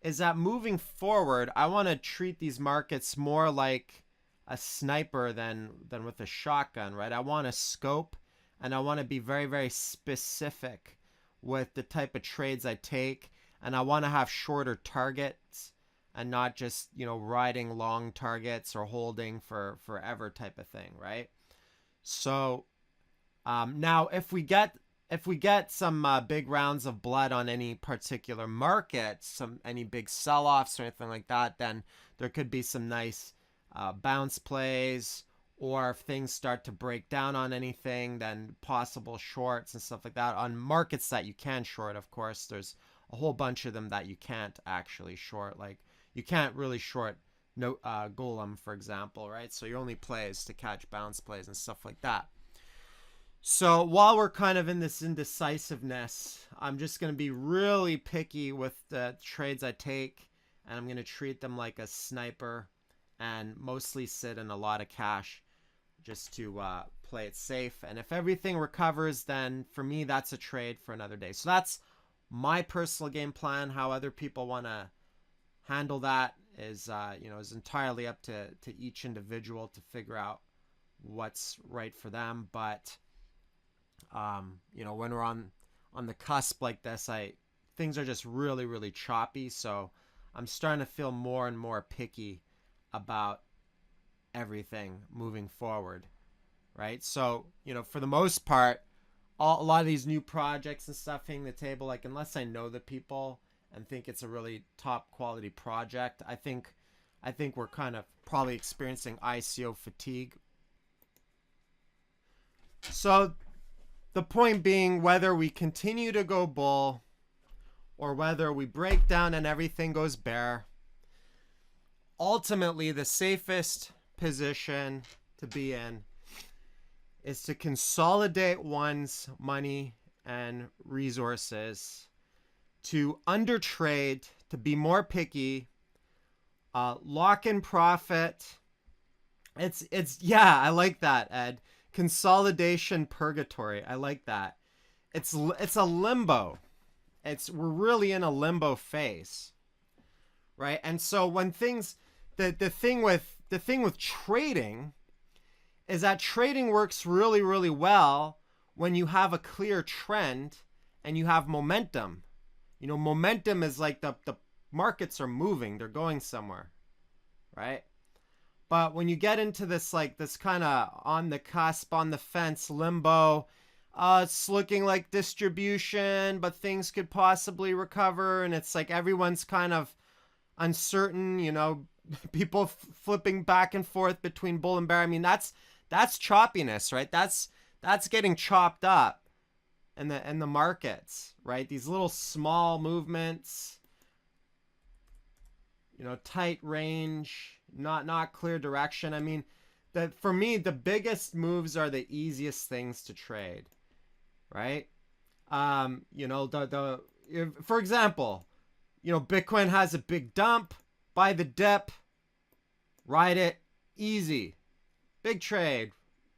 is that moving forward, I want to treat these markets more like a sniper than with a shotgun, right? I want to scope and I want to be very, very specific with the type of trades I take, and I want to have shorter targets and not just, you know, riding long targets or holding for forever type of thing, right? So now if we get some big rounds of blood on any particular market, any big sell-offs or anything like that, then there could be some nice bounce plays, or if things start to break down on anything, then possible shorts and stuff like that. On markets that you can short, of course, there's a whole bunch of them that you can't actually short. Like you can't really short Golem, for example, right? So your only play is to catch bounce plays and stuff like that. So while we're kind of in this indecisiveness, I'm just going to be really picky with the trades I take, and I'm going to treat them like a sniper and mostly sit in a lot of cash just to play it safe. And if everything recovers, then for me, that's a trade for another day. So that's my personal game plan. How other people want to handle that is, you know, is entirely up to each individual to figure out what's right for them. But you know, when we're on the cusp like this, things are just really, really choppy. So I'm starting to feel more and more picky about everything moving forward, right? So, you know, for the most part, a lot of these new projects and stuff hitting the table, like unless I know the people and think it's a really top quality project, I think we're kind of probably experiencing ICO fatigue So the point being, whether we continue to go bull or whether we break down and everything goes bear, ultimately the safest position to be in is to consolidate one's money and resources, to undertrade, to be more picky, lock in profit. It's yeah, I like that, Ed. Consolidation purgatory. I like that. It's a limbo. We're really in a limbo phase, right? And so when things the thing with trading is that trading works really, really well when you have a clear trend and you have momentum. You know, momentum is like the markets are moving, they're going somewhere, right? But when you get into this, like this kind of on the cusp, on the fence limbo, it's looking like distribution, but things could possibly recover. And it's like everyone's kind of uncertain, you know, people flipping back and forth between bull and bear. I mean, that's choppiness, right? That's getting chopped up in the markets, right? These little small movements, you know, tight range, not clear direction. I mean, that for me, the biggest moves are the easiest things to trade, right? You know, for example, you know, Bitcoin has a big dump, buy the dip, ride it, easy, big trade,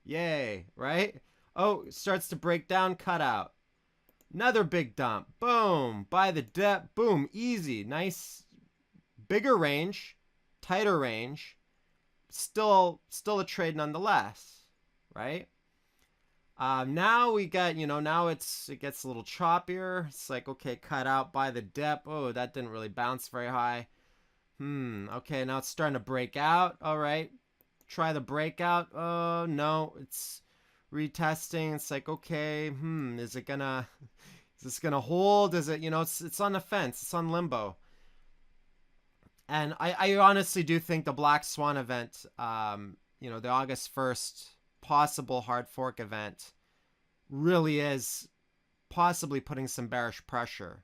yay, right? Oh, it starts to break down, cut out. Another big dump, boom, buy the dip, boom, easy, nice, bigger range, tighter range, still a trade nonetheless, right? Now we got, you know, now it gets a little choppier. It's like, okay, cut out by the dip. Oh, that didn't really bounce very high. Okay, now it's starting to break out. All right, try the breakout. Oh no, it's retesting. It's like, okay, is this gonna hold? Is it, you know, it's on the fence. It's on limbo. And I honestly do think the Black Swan event, you know, the August 1st possible hard fork event really is possibly putting some bearish pressure,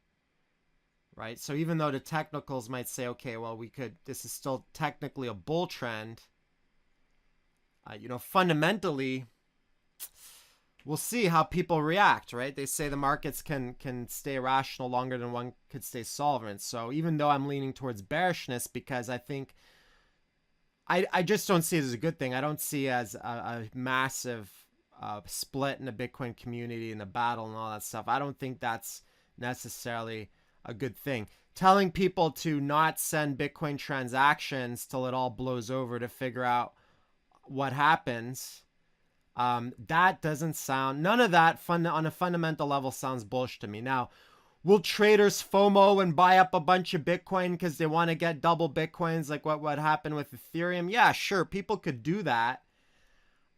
right? So even though the technicals might say, okay, well, this is still technically a bull trend, you know, fundamentally, we'll see how people react, right? They say the markets can stay rational longer than one could stay solvent. So even though I'm leaning towards bearishness, because I think I just don't see it as a good thing. I don't see it as a massive split in the Bitcoin community and the battle and all that stuff. I don't think that's necessarily a good thing. Telling people to not send Bitcoin transactions till it all blows over to figure out what happens, that doesn't sound, none of that on a fundamental level sounds bullshit to me. Now, will traders FOMO and buy up a bunch of Bitcoin because they want to get double Bitcoins like what happened with Ethereum? Yeah, sure, people could do that.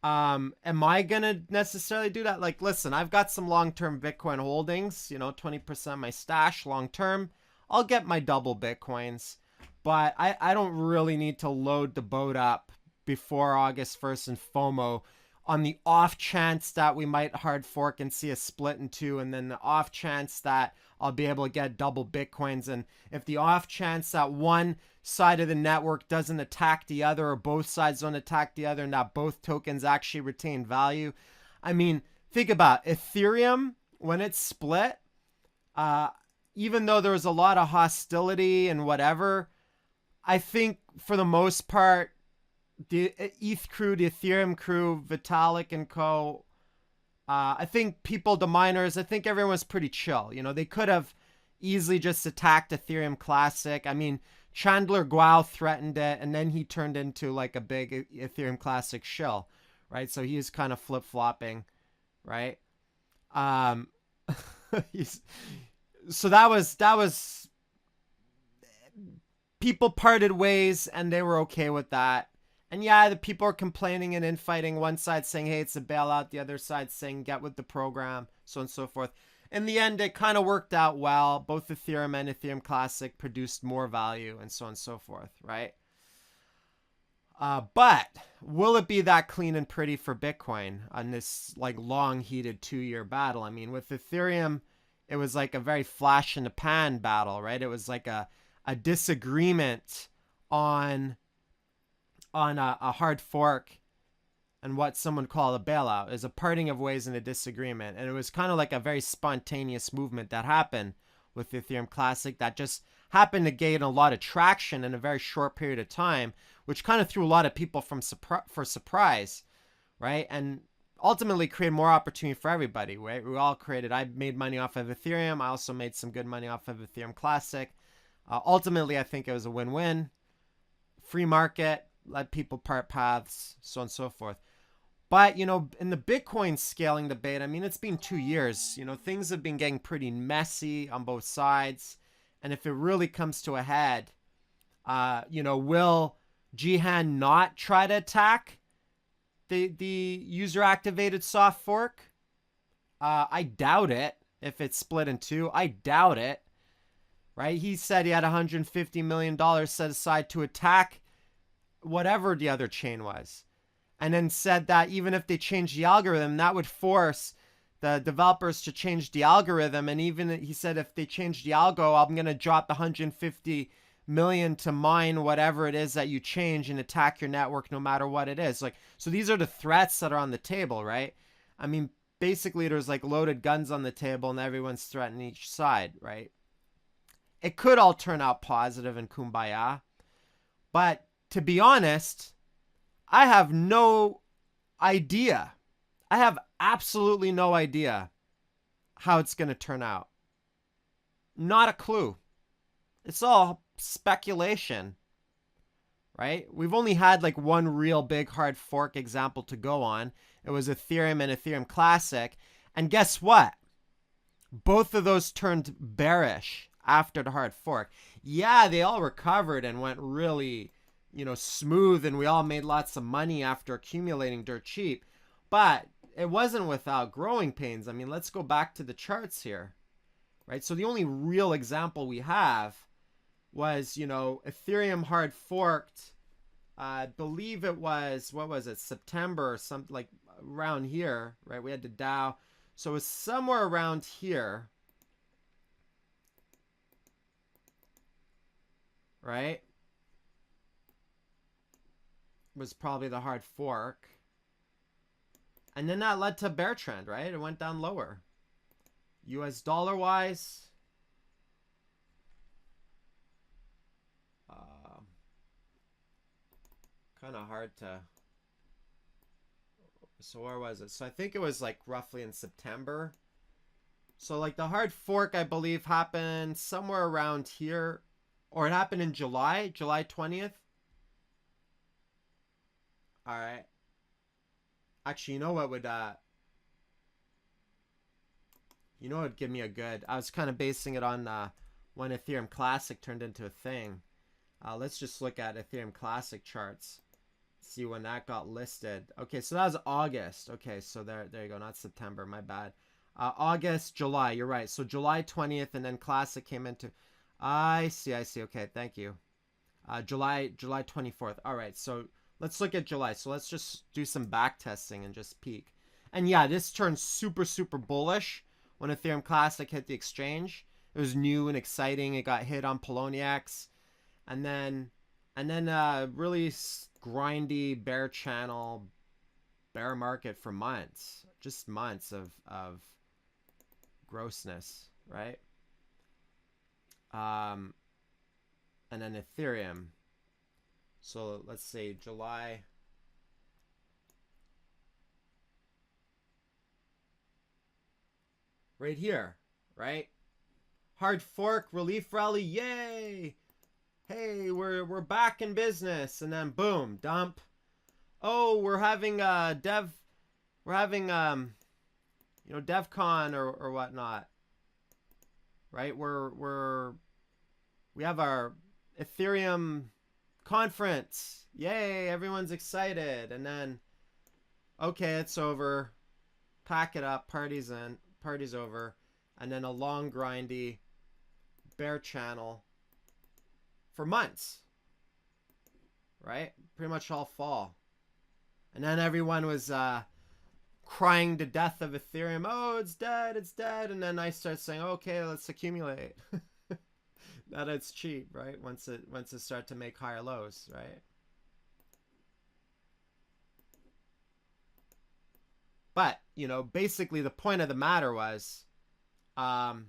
Am I going to necessarily do that? Like, listen, I've got some long-term Bitcoin holdings, you know, 20% of my stash long-term. I'll get my double Bitcoins, but I don't really need to load the boat up before August 1st and FOMO on the off chance that we might hard fork and see a split in two, and then the off chance that I'll be able to get double Bitcoins. And if the off chance that one side of the network doesn't attack the other, or both sides don't attack the other, and that both tokens actually retain value. I mean, think about Ethereum when it's split. Even though there was a lot of hostility and whatever, I think for the most part, the ETH crew, the Ethereum crew, Vitalik and co, I think the miners, I think everyone was pretty chill. You know, they could have easily just attacked Ethereum Classic. I mean, Chandler Guo threatened it, and then he turned into like a big Ethereum Classic shill, right? So he was kind of flip-flopping, right? So that was people parted ways, and they were okay with that. And yeah, the people are complaining and infighting. One side saying, hey, it's a bailout. The other side saying, get with the program, so on and so forth. In the end, it kind of worked out well. Both Ethereum and Ethereum Classic produced more value, and so on and so forth, right? But will it be that clean and pretty for Bitcoin on this like long heated 2 year battle? I mean, with Ethereum, it was like a very flash in the pan battle, right? It was like a disagreement on a hard fork and what someone called a bailout is a parting of ways and a disagreement. And it was kind of like a very spontaneous movement that happened with the Ethereum Classic that just happened to gain a lot of traction in a very short period of time, which kind of threw a lot of people for surprise, right? And ultimately created more opportunity for everybody, right? We all created, I made money off of Ethereum. I also made some good money off of Ethereum Classic. Ultimately, I think it was a win-win. Free market, let people part paths, so on and so forth. But, you know, in the Bitcoin scaling debate, I mean, it's been 2 years. You know, things have been getting pretty messy on both sides. And if it really comes to a head, you know, will Jihan not try to attack the user activated soft fork? I doubt it. If it's split in two, I doubt it. Right? He said he had $150 million set aside to attack whatever the other chain was. And then said that even if they change the algorithm, that would force the developers to change the algorithm. And even he said, if they change the algo, I'm going to drop the 150 million to mine whatever it is that you change and attack your network no matter what it is. Like, so these are the threats that are on the table, right? I mean, basically there's like loaded guns on the table and everyone's threatening each side, right? It could all turn out positive and kumbaya. But to be honest, I have no idea. I have absolutely no idea how it's going to turn out. Not a clue. It's all speculation, right? We've only had like one real big hard fork example to go on. It was Ethereum and Ethereum Classic. And guess what? Both of those turned bearish after the hard fork. Yeah, they all recovered and went really, you know, smooth, and we all made lots of money after accumulating dirt cheap. But it wasn't without growing pains. I mean, let's go back to the charts here, right? So the only real example we have was, you know, Ethereum hard forked. I believe it was, what was it, September or something, like around here, right? We had the Dow. So it was somewhere around here, right? Was probably the hard fork. And then that led to a bear trend, right? It went down lower. US dollar wise, kind of hard to. So where was it? So I think it was like roughly in September. So like the hard fork, I believe, happened somewhere around here, or it happened in July 20th. All right. Actually, you know what would give me a good. I was kind of basing it on when Ethereum Classic turned into a thing. Let's just look at Ethereum Classic charts. See when that got listed. Okay, so that was August. Okay, so there you go. Not September. My bad. August, July. You're right. So July 20th, and then Classic came into. I see. Okay, thank you. July 24th. All right, so let's look at July. So let's just do some back testing and just peek. And yeah, this turned super, super bullish when Ethereum Classic hit the exchange. It was new and exciting. It got hit on Poloniex. And then really grindy bear channel, bear market for months. Just months of grossness, right? And then Ethereum. So let's say July. Right here, right? Hard fork, relief rally, yay! Hey, we're back in business, and then boom, dump. Oh, we're having you know, DevCon or whatnot, right? We have our Ethereum conference, yay! Everyone's excited, and then okay, it's over. Pack it up, party's over, and then a long grindy bear channel for months, right? Pretty much all fall. And then everyone was crying to death of Ethereum. Oh, it's dead, it's dead. And then I start saying, okay, let's accumulate. That it's cheap, right? Once it start to make higher lows, right? But, you know, basically the point of the matter was, um,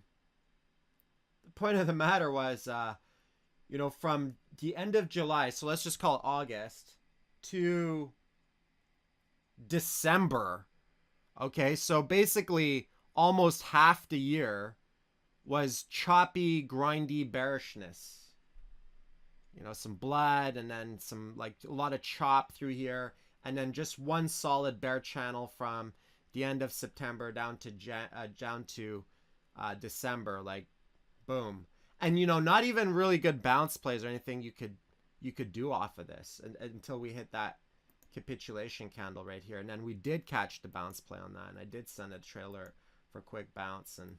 you know, from the end of July, so let's just call it August, to December. Okay, so basically almost half the year was choppy, grindy bearishness. You know, some blood and then some, like, a lot of chop through here, and then just one solid bear channel from the end of September down to December, like boom. And you know, not even really good bounce plays or anything you could do off of this until we hit that capitulation candle right here. And then we did catch the bounce play on that, and I did send a trailer for quick bounce and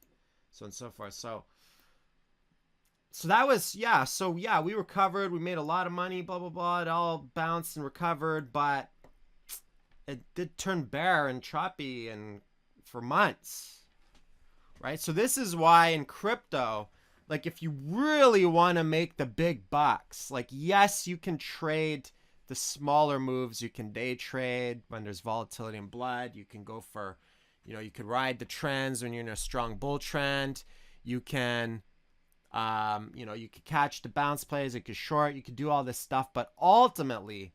so on and so forth. So that was, yeah, so yeah, we recovered, we made a lot of money, blah blah blah, it all bounced and recovered, but it did turn bear and choppy and for months, right? So this is why in crypto, like, if you really want to make the big bucks, like, yes, you can trade the smaller moves. You can day trade when there's volatility and blood. You can go for, you know, you could ride the trends when you're in a strong bull trend. You can, you know, you could catch the bounce plays. You could short. You could do all this stuff. But ultimately,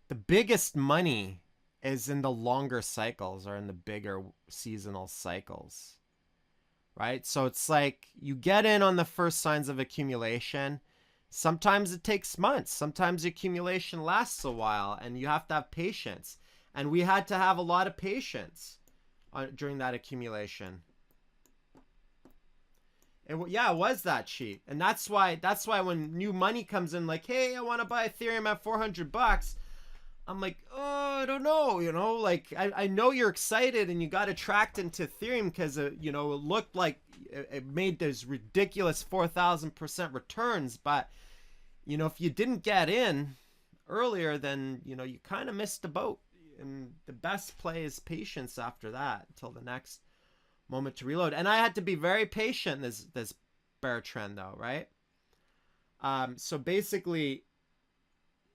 the biggest money is in the longer cycles or in the bigger seasonal cycles. Right? So it's like you get in on the first signs of accumulation. Sometimes it takes months. Sometimes the accumulation lasts a while and you have to have patience. And we had to have a lot of patience during that accumulation. It was that cheap. And that's why when new money comes in, like, hey, I want to buy Ethereum at $400, I'm like, oh, I don't know, you know, like, I know you're excited and you got attracted into Ethereum because, you know, it looked like it made those ridiculous 4,000% returns. But, you know, if you didn't get in earlier, then, you know, you kind of missed the boat. And the best play is patience after that until the next moment to reload. And I had to be very patient in this bear trend, though, right? So basically,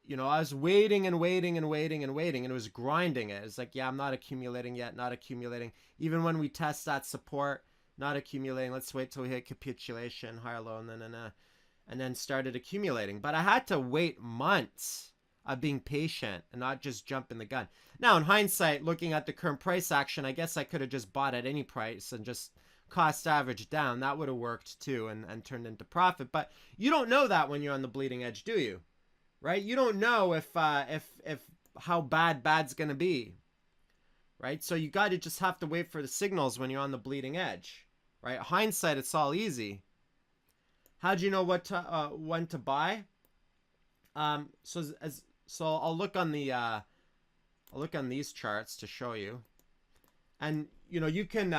you know, I was waiting and waiting and waiting and waiting, and it was grinding it. It's like, yeah, I'm not accumulating yet, not accumulating. Even when we test that support, not accumulating. Let's wait till we hit capitulation, higher low, and then started accumulating. But I had to wait months of being patient and not just jumping the gun. Now, in hindsight, looking at the current price action, I guess I could have just bought at any price and just cost average down. That would have worked too and turned into profit. But you don't know that when you're on the bleeding edge, do you? Right? You don't know if how bad's gonna be, right? So you got to just have to wait for the signals when you're on the bleeding edge, right? Hindsight, it's all easy. How'd you know when to buy? So I'll look on these charts to show you, and you know you can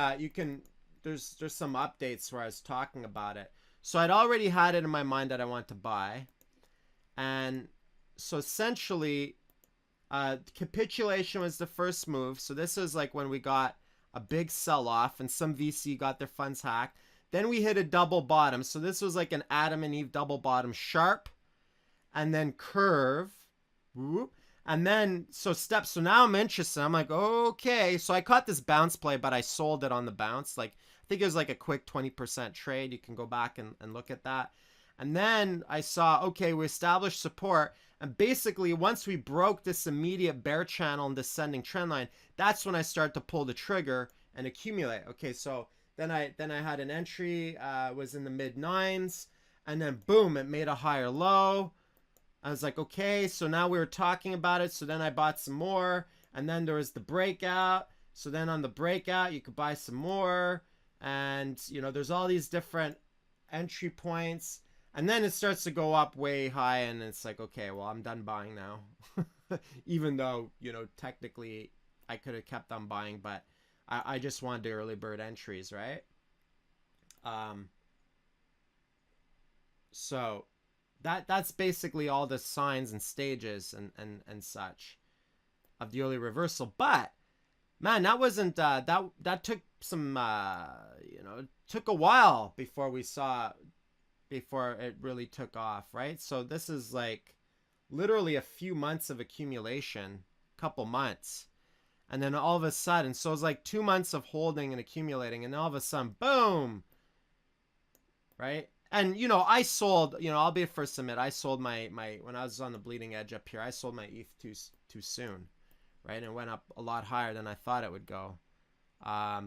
there's some updates where I was talking about it. So I'd already had it in my mind that I want to buy. And so essentially, capitulation was the first move. So this is like when we got a big sell-off and some VC got their funds hacked. Then we hit a double bottom. So this was like an Adam and Eve double bottom, sharp, and then curve. Whoop. And then, so now I'm interested. I'm like, okay. So I caught this bounce play, but I sold it on the bounce. Like, I think it was like a quick 20% trade. You can go back and look at that. And then I saw, okay, we established support. And basically, once we broke this immediate bear channel and descending trend line, that's when I started to pull the trigger and accumulate. Okay, so then I had an entry, was in the mid 9s. And then boom, it made a higher low. I was like, okay, so now we were talking about it. So then I bought some more. And then there was the breakout. So then on the breakout, you could buy some more. And, you know, there's all these different entry points. And then it starts to go up way high, and it's like, okay, well, I'm done buying now. Even though, you know, technically I could have kept on buying, but I just wanted the early bird entries, right? So That's basically all the signs and stages and such of the early reversal. But man, that wasn't that took some took a while before it really took off, right? So this is like literally a few months of accumulation, couple months. And then all of a sudden, so it's like 2 months of holding and accumulating, and all of a sudden, boom, right? And I sold, I'll be the first to admit, I sold my when I was on the bleeding edge up here, I sold my ETH too soon, right? And it went up a lot higher than I thought it would go. I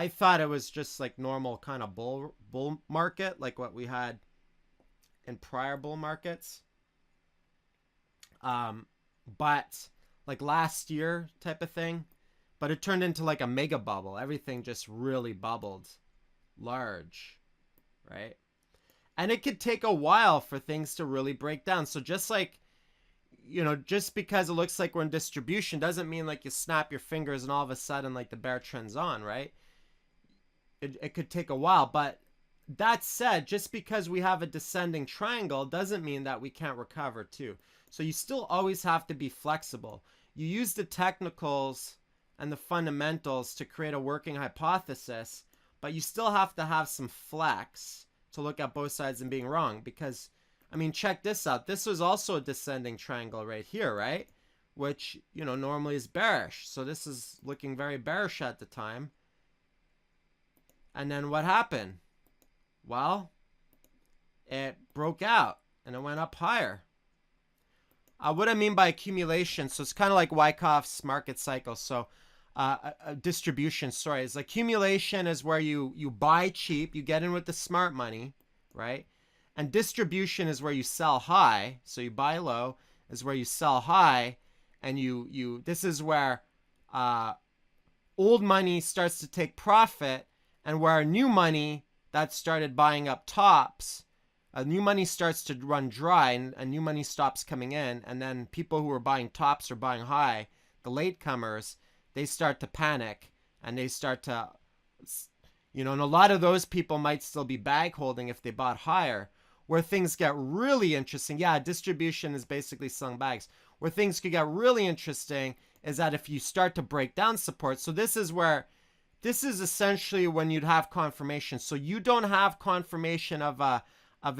thought it was just like normal kind of bull market, like what we had in prior bull markets. But like last year type of thing, but it turned into like a mega bubble. Everything just really bubbled large, right? And it could take a while for things to really break down. So just like, just because it looks like we're in distribution doesn't mean like you snap your fingers and all of a sudden like the bear trend's on, right? It could take a while. But that said, just because we have a descending triangle doesn't mean that we can't recover too. So you still always have to be flexible. You use the technicals and the fundamentals to create a working hypothesis, but you still have to have some flex to look at both sides and being wrong. Because, I mean, check this out. This was also a descending triangle right here, right? Which, normally is bearish. So this is looking very bearish at the time. And then what happened? Well, it broke out and it went up higher. What I mean by accumulation, so it's kind of like Wyckoff's market cycle. So distribution, sorry, is accumulation is where you buy cheap, you get in with the smart money, right? And distribution is where you sell high. So you buy low is where you sell high, and this is where old money starts to take profit, and where new money that started buying up tops, new money starts to run dry, and new money stops coming in, and then people who are buying tops or buying high, the latecomers, they start to panic, and they start to, and a lot of those people might still be bag holding if they bought higher. Where things get really interesting, distribution is basically selling bags. Where things could get really interesting is that if you start to break down support, so this is essentially when you'd have confirmation. So you don't have confirmation of a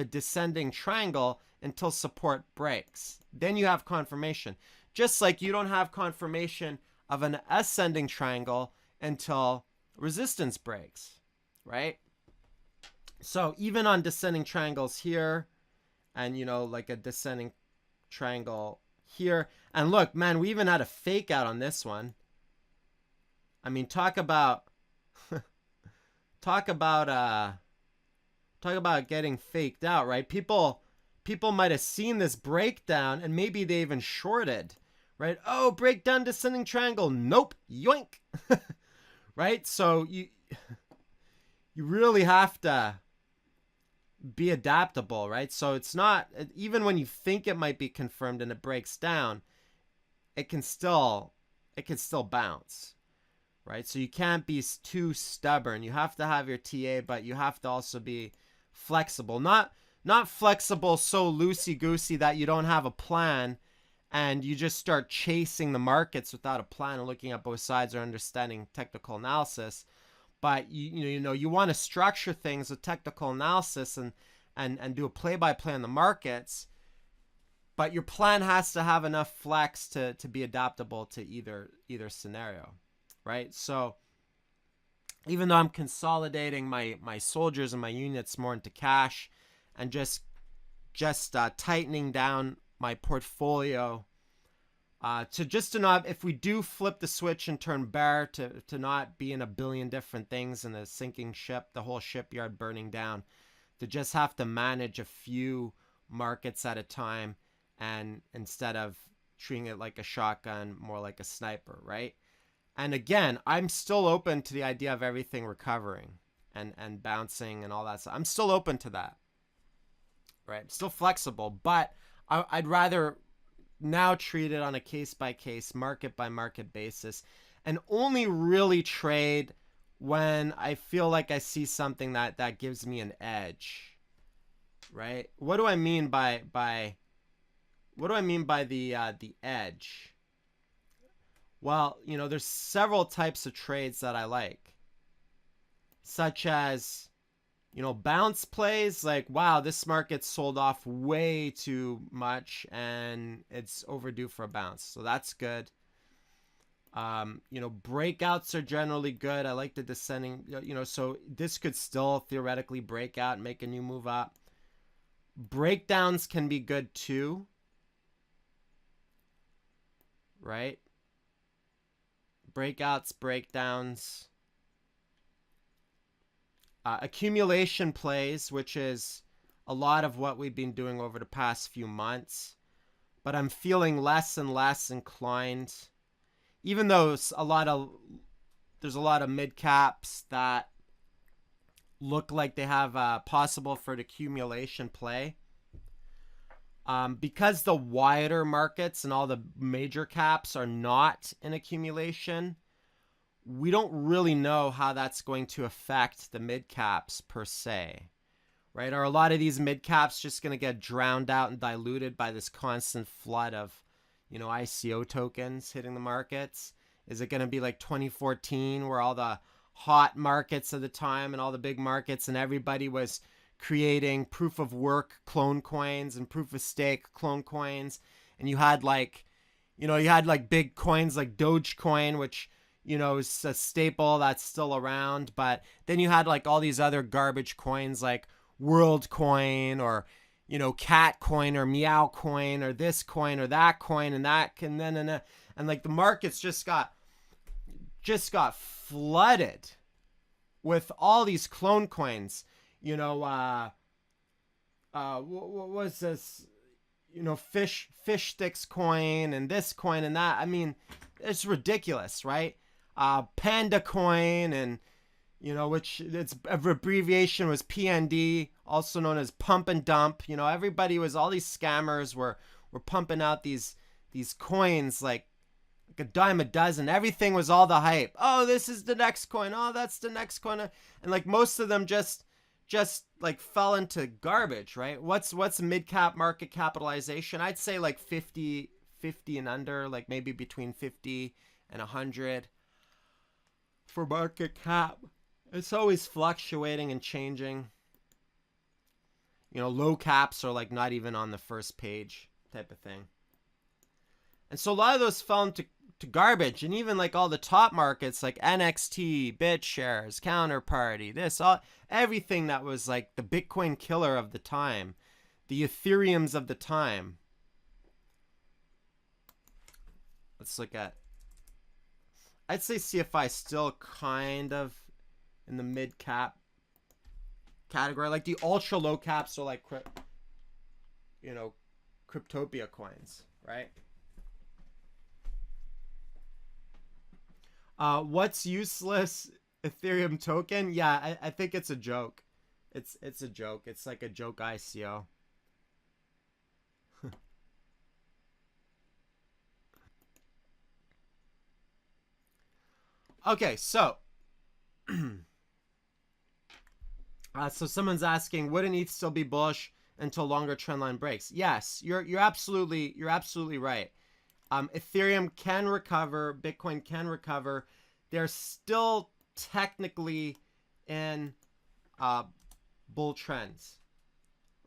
descending triangle until support breaks. Then you have confirmation. Just like you don't have confirmation of an ascending triangle until resistance breaks, right? So even on descending triangles here, and like a descending triangle here, and look, man, we even had a fake out on this one. I mean, talk about getting faked out, right? People might have seen this breakdown and maybe they even shorted, right? Oh, breakdown descending triangle. Nope. Yoink. Right? So you really have to be adaptable, right? So it's not, even when you think it might be confirmed and it breaks down, it can still bounce. Right? So you can't be too stubborn. You have to have your TA, but you have to also be flexible. Not flexible so loosey-goosey that you don't have a plan and you just start chasing the markets without a plan and looking at both sides or understanding technical analysis. But you want to structure things with technical analysis and do a play-by-play on the markets. But your plan has to have enough flex to be adaptable to either scenario. Right? So even though I'm consolidating my soldiers and my units more into cash and just tightening down my portfolio to not, if we do flip the switch and turn bear, to not be in a billion different things in a sinking ship, the whole shipyard burning down, to just have to manage a few markets at a time, and instead of treating it like a shotgun, more like a sniper, right? And again, I'm still open to the idea of everything recovering and bouncing and all that stuff. I'm still open to that, right? I'm still flexible, but I'd rather now treat it on a case-by-case, market-by-market basis, and only really trade when I feel like I see something that gives me an edge, right? What do I mean by the edge? Well, you know, there's several types of trades that I like, such as, you know, bounce plays. Like, wow, this market sold off way too much and it's overdue for a bounce, so that's good. You know, breakouts are generally good. I like the descending, you know, so this could still theoretically break out and make a new move up. Breakdowns can be good too, right? Breakouts, breakdowns. Accumulation plays, which is a lot of what we've been doing over the past few months. But I'm feeling less and less inclined, even though there's a lot of mid caps that look like they have possible for the accumulation play. Because the wider markets and all the major caps are not in accumulation, we don't really know how that's going to affect the mid caps per se, right? Are a lot of these mid caps just going to get drowned out and diluted by this constant flood of, you know, ICO tokens hitting the markets? Is it going to be like 2014 where all the hot markets of the time and all the big markets and everybody was creating proof of work clone coins and proof of stake clone coins, and you had like, you know, you had like big coins like Dogecoin, which, you know, is a staple that's still around, but then you had like all these other garbage coins like WorldCoin or, you know, Cat Coin or Meow Coin or this coin or that coin and that can then and like the markets just got flooded with all these clone coins. You know, what was this? You know, fish sticks coin and this coin and that. I mean, it's ridiculous, right? Panda coin and, you know, which its abbreviation was PND, also known as pump and dump. You know, everybody was, all these scammers were pumping out these coins like a dime a dozen. Everything was all the hype. Oh, this is the next coin. Oh, that's the next coin. And like most of them just like fell into garbage, right? What's mid-cap market capitalization? I'd say like 50 and under, like maybe between 50 and 100 for market cap. It's always fluctuating and changing. You know, low caps are like not even on the first page type of thing. And so a lot of those fell into garbage, and even like all the top markets like NXT, BitShares, Counterparty, everything that was like the Bitcoin killer of the time, the Ethereums of the time. Let's look at, I'd say CFI still kind of in the mid cap category. Like the ultra low caps are like, you know, Cryptopia coins, right? What's useless Ethereum token? Yeah, I think it's a joke. It's a joke. It's like a joke ICO. Okay, so so someone's asking, wouldn't ETH still be bullish until longer trendline breaks? Yes, you're absolutely right. Ethereum can recover, Bitcoin can recover. They're still technically in bull trends,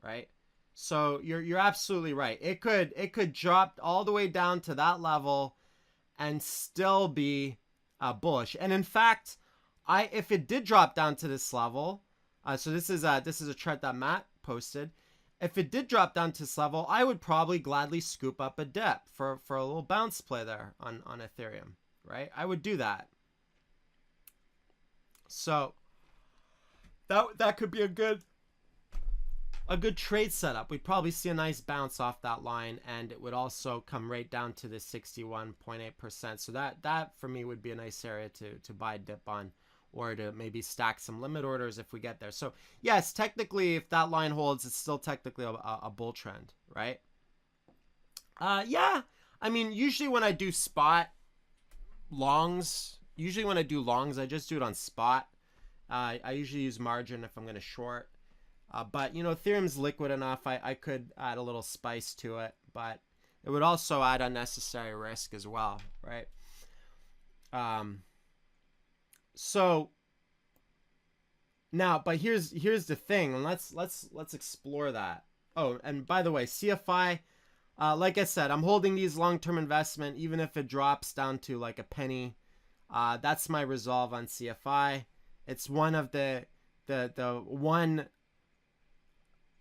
right? So you're absolutely right. It could drop all the way down to that level and still be bullish. And in fact, if it did drop down to this level, so this is a chart that Matt posted. If it did drop down to this level, I would probably gladly scoop up a dip for a little bounce play there on Ethereum, right? I would do that. So that could be a good trade setup. We'd probably see a nice bounce off that line, and it would also come right down to the 61.8%. So that for me would be a nice area to buy a dip on, or to maybe stack some limit orders if we get there. So yes, technically, if that line holds, it's still technically a bull trend, right? Yeah. I mean, usually when I do spot longs, I just do it on spot. I usually use margin if I'm going to short. But, you know, Ethereum's liquid enough. I could add a little spice to it, but it would also add unnecessary risk as well, right? Um, so now, but here's the thing, and let's explore that. Oh, and by the way, CFI, like I said, I'm holding these long-term investment, even if it drops down to like a penny. That's my resolve on CFI. It's one of the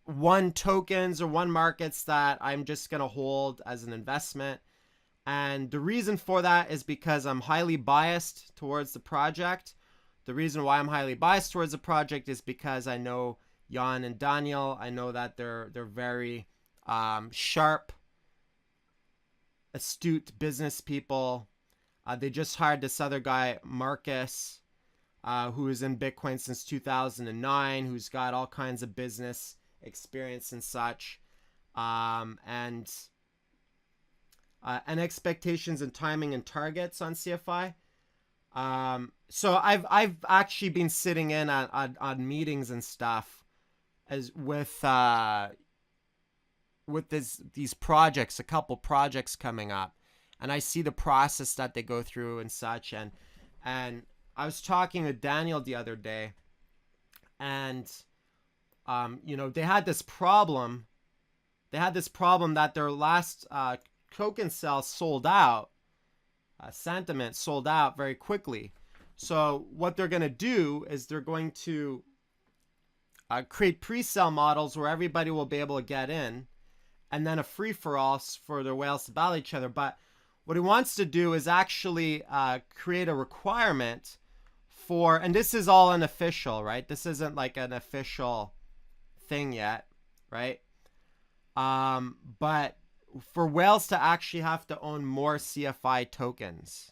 one tokens or one markets that I'm just gonna hold as an investment. And the reason for that is because I'm highly biased towards the project. The reason why I'm highly biased towards the project is because I know Jan and Daniel. I know that they're very sharp, astute business people. They just hired this other guy, Marcus, who is in Bitcoin since 2009, who's got all kinds of business experience and such, and expectations and timing and targets on CFI. So I've actually been sitting in on meetings and stuff as with these projects, a couple projects coming up, and I see the process that they go through and such. And I was talking with Daniel the other day, and you know, they had this problem. They had this problem that their last token sale sold out. Sentiment sold out very quickly. So what they're going to do is they're going to create pre-sale models where everybody will be able to get in, and then a free-for-all for their whales to battle each other. But what he wants to do is actually create a requirement for, and this is all unofficial, right? This isn't like an official thing yet, right? But for whales to actually have to own more CFI tokens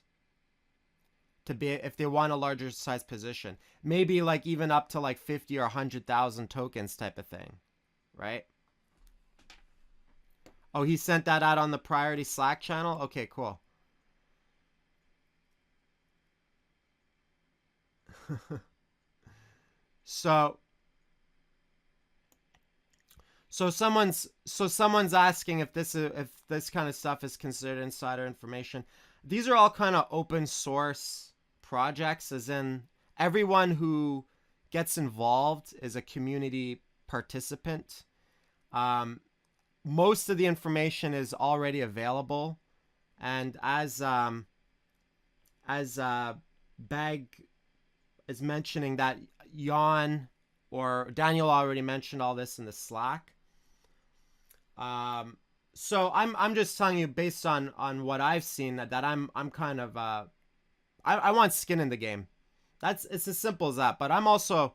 to be, if they want a larger size position, maybe like even up to like 50 or 100,000 tokens type of thing, right? Oh, he sent that out on the priority Slack channel. Okay, cool. so someone's asking if this kind of stuff is considered insider information. These are all kind of open source projects, as in everyone who gets involved is a community participant. Most of the information is already available, and as Bag is mentioning that Jan or Daniel already mentioned all this in the Slack. So I'm just telling you based on what I've seen that I'm kind of I want skin in the game. It's as simple as that. But I'm also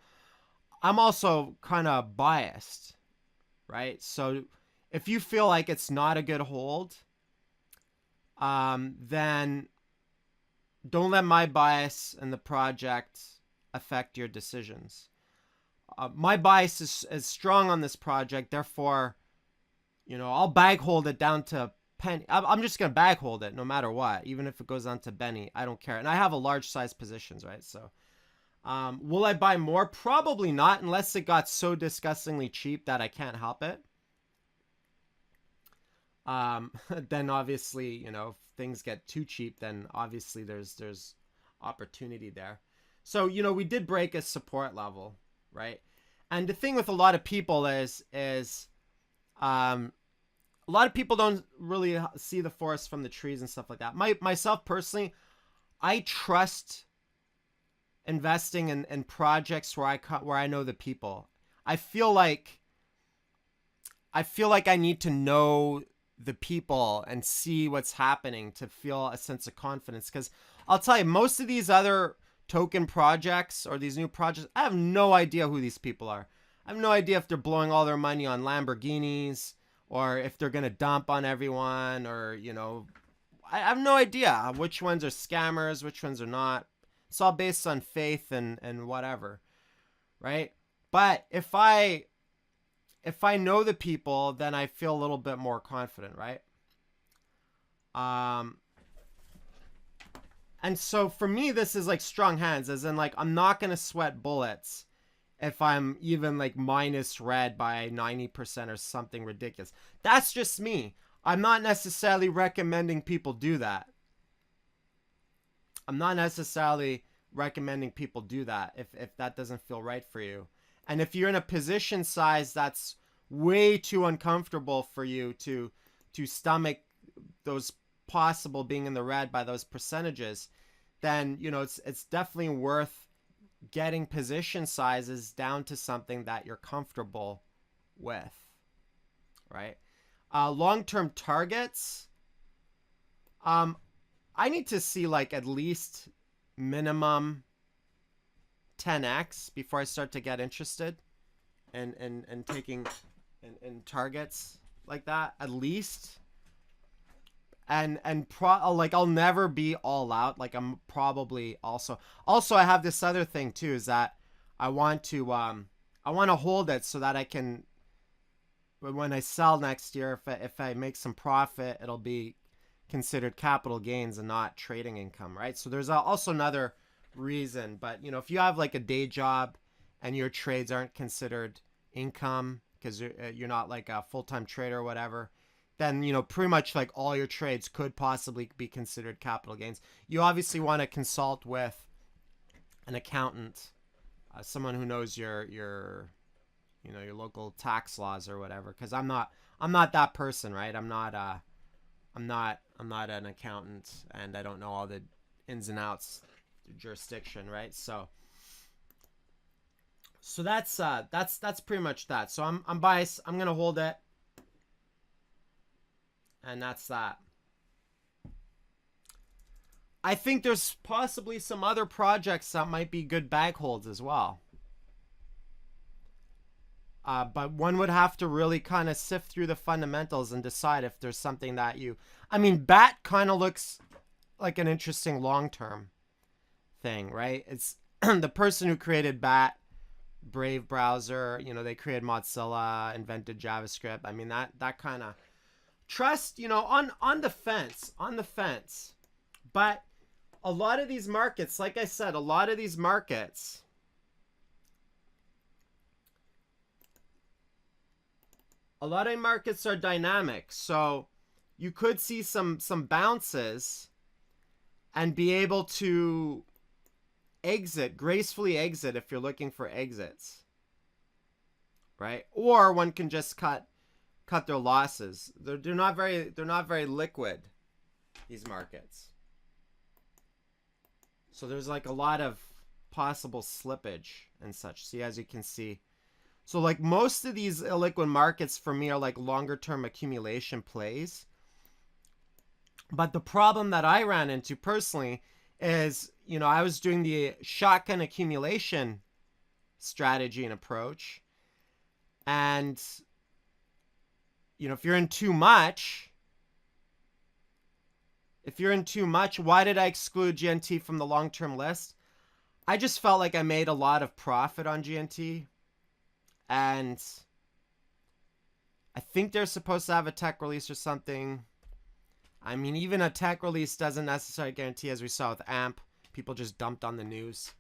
kind of biased, right? So if you feel like it's not a good hold, then don't let my bias in the project affect your decisions. My bias is strong on this project, therefore, you know, I'll bag hold it down to penny. I'm just gonna bag hold it no matter what, even if it goes down to Benny. I don't care, and I have a large size positions, right? So, will I buy more? Probably not, unless it got so disgustingly cheap that I can't help it. Then obviously, you know, if things get too cheap, then obviously there's opportunity there. So, you know, we did break a support level, right? And the thing with a lot of people is a lot of people don't really see the forest from the trees and stuff like that. Myself personally, I trust investing in projects where I know the people. I feel like I need to know the people and see what's happening to feel a sense of confidence. Because I'll tell you, most of these other token projects or these new projects, I have no idea who these people are. I have no idea if they're blowing all their money on Lamborghinis or if they're going to dump on everyone, or, you know, I have no idea which ones are scammers, which ones are not. It's all based on faith and whatever, right? But if I know the people, then I feel a little bit more confident, right? And so for me, this is like strong hands, as in like I'm not going to sweat bullets if I'm even like minus red by 90% or something ridiculous. That's just me. I'm not necessarily recommending people do that. I'm not necessarily recommending people do that if that doesn't feel right for you. And if you're in a position size that's way too uncomfortable for you to stomach those possible being in the red by those percentages, then it's definitely worth getting position sizes down to something that you're comfortable with, right? Long-term targets. I need to see like at least minimum 10x before I start to get interested in taking in targets like that, at least. And like I'll never be all out. Like I'm probably also I have this other thing too, is that I want to hold it so that I can, when I sell next year, if I make some profit, it'll be considered capital gains and not trading income, right? So there's also another reason. But if you have like a day job and your trades aren't considered income because you're not like a full-time trader or whatever, then pretty much like all your trades could possibly be considered capital gains. You obviously want to consult with an accountant, someone who knows your local tax laws or whatever, because I'm not that person, right? I'm not an accountant, and I don't know all the ins and outs of jurisdiction, right? So that's pretty much that. So I'm biased. I'm gonna hold it, and that's that. I think there's possibly some other projects that might be good bag holds as well. But one would have to really kind of sift through the fundamentals and decide if there's something that BAT kind of looks like an interesting long-term thing, right? It's the person who created BAT, Brave browser, they created Mozilla, invented JavaScript. That kind of trust, on the fence. But a lot of these markets, like I said, a lot of these markets are dynamic. So you could see some bounces and be able to gracefully exit if you're looking for exits, right? Or one can just cut their losses. They're not very liquid, these markets. So there's like a lot of possible slippage and such. See, as you can see. So like most of these illiquid markets for me are like longer term accumulation plays. But the problem that I ran into personally is, I was doing the shotgun accumulation strategy and approach. And, if you're in too much, why did I exclude GNT from the long-term list? I just felt like I made a lot of profit on GNT. And I think they're supposed to have a tech release or something. Even a tech release doesn't necessarily guarantee, as we saw with AMP. People just dumped on the news.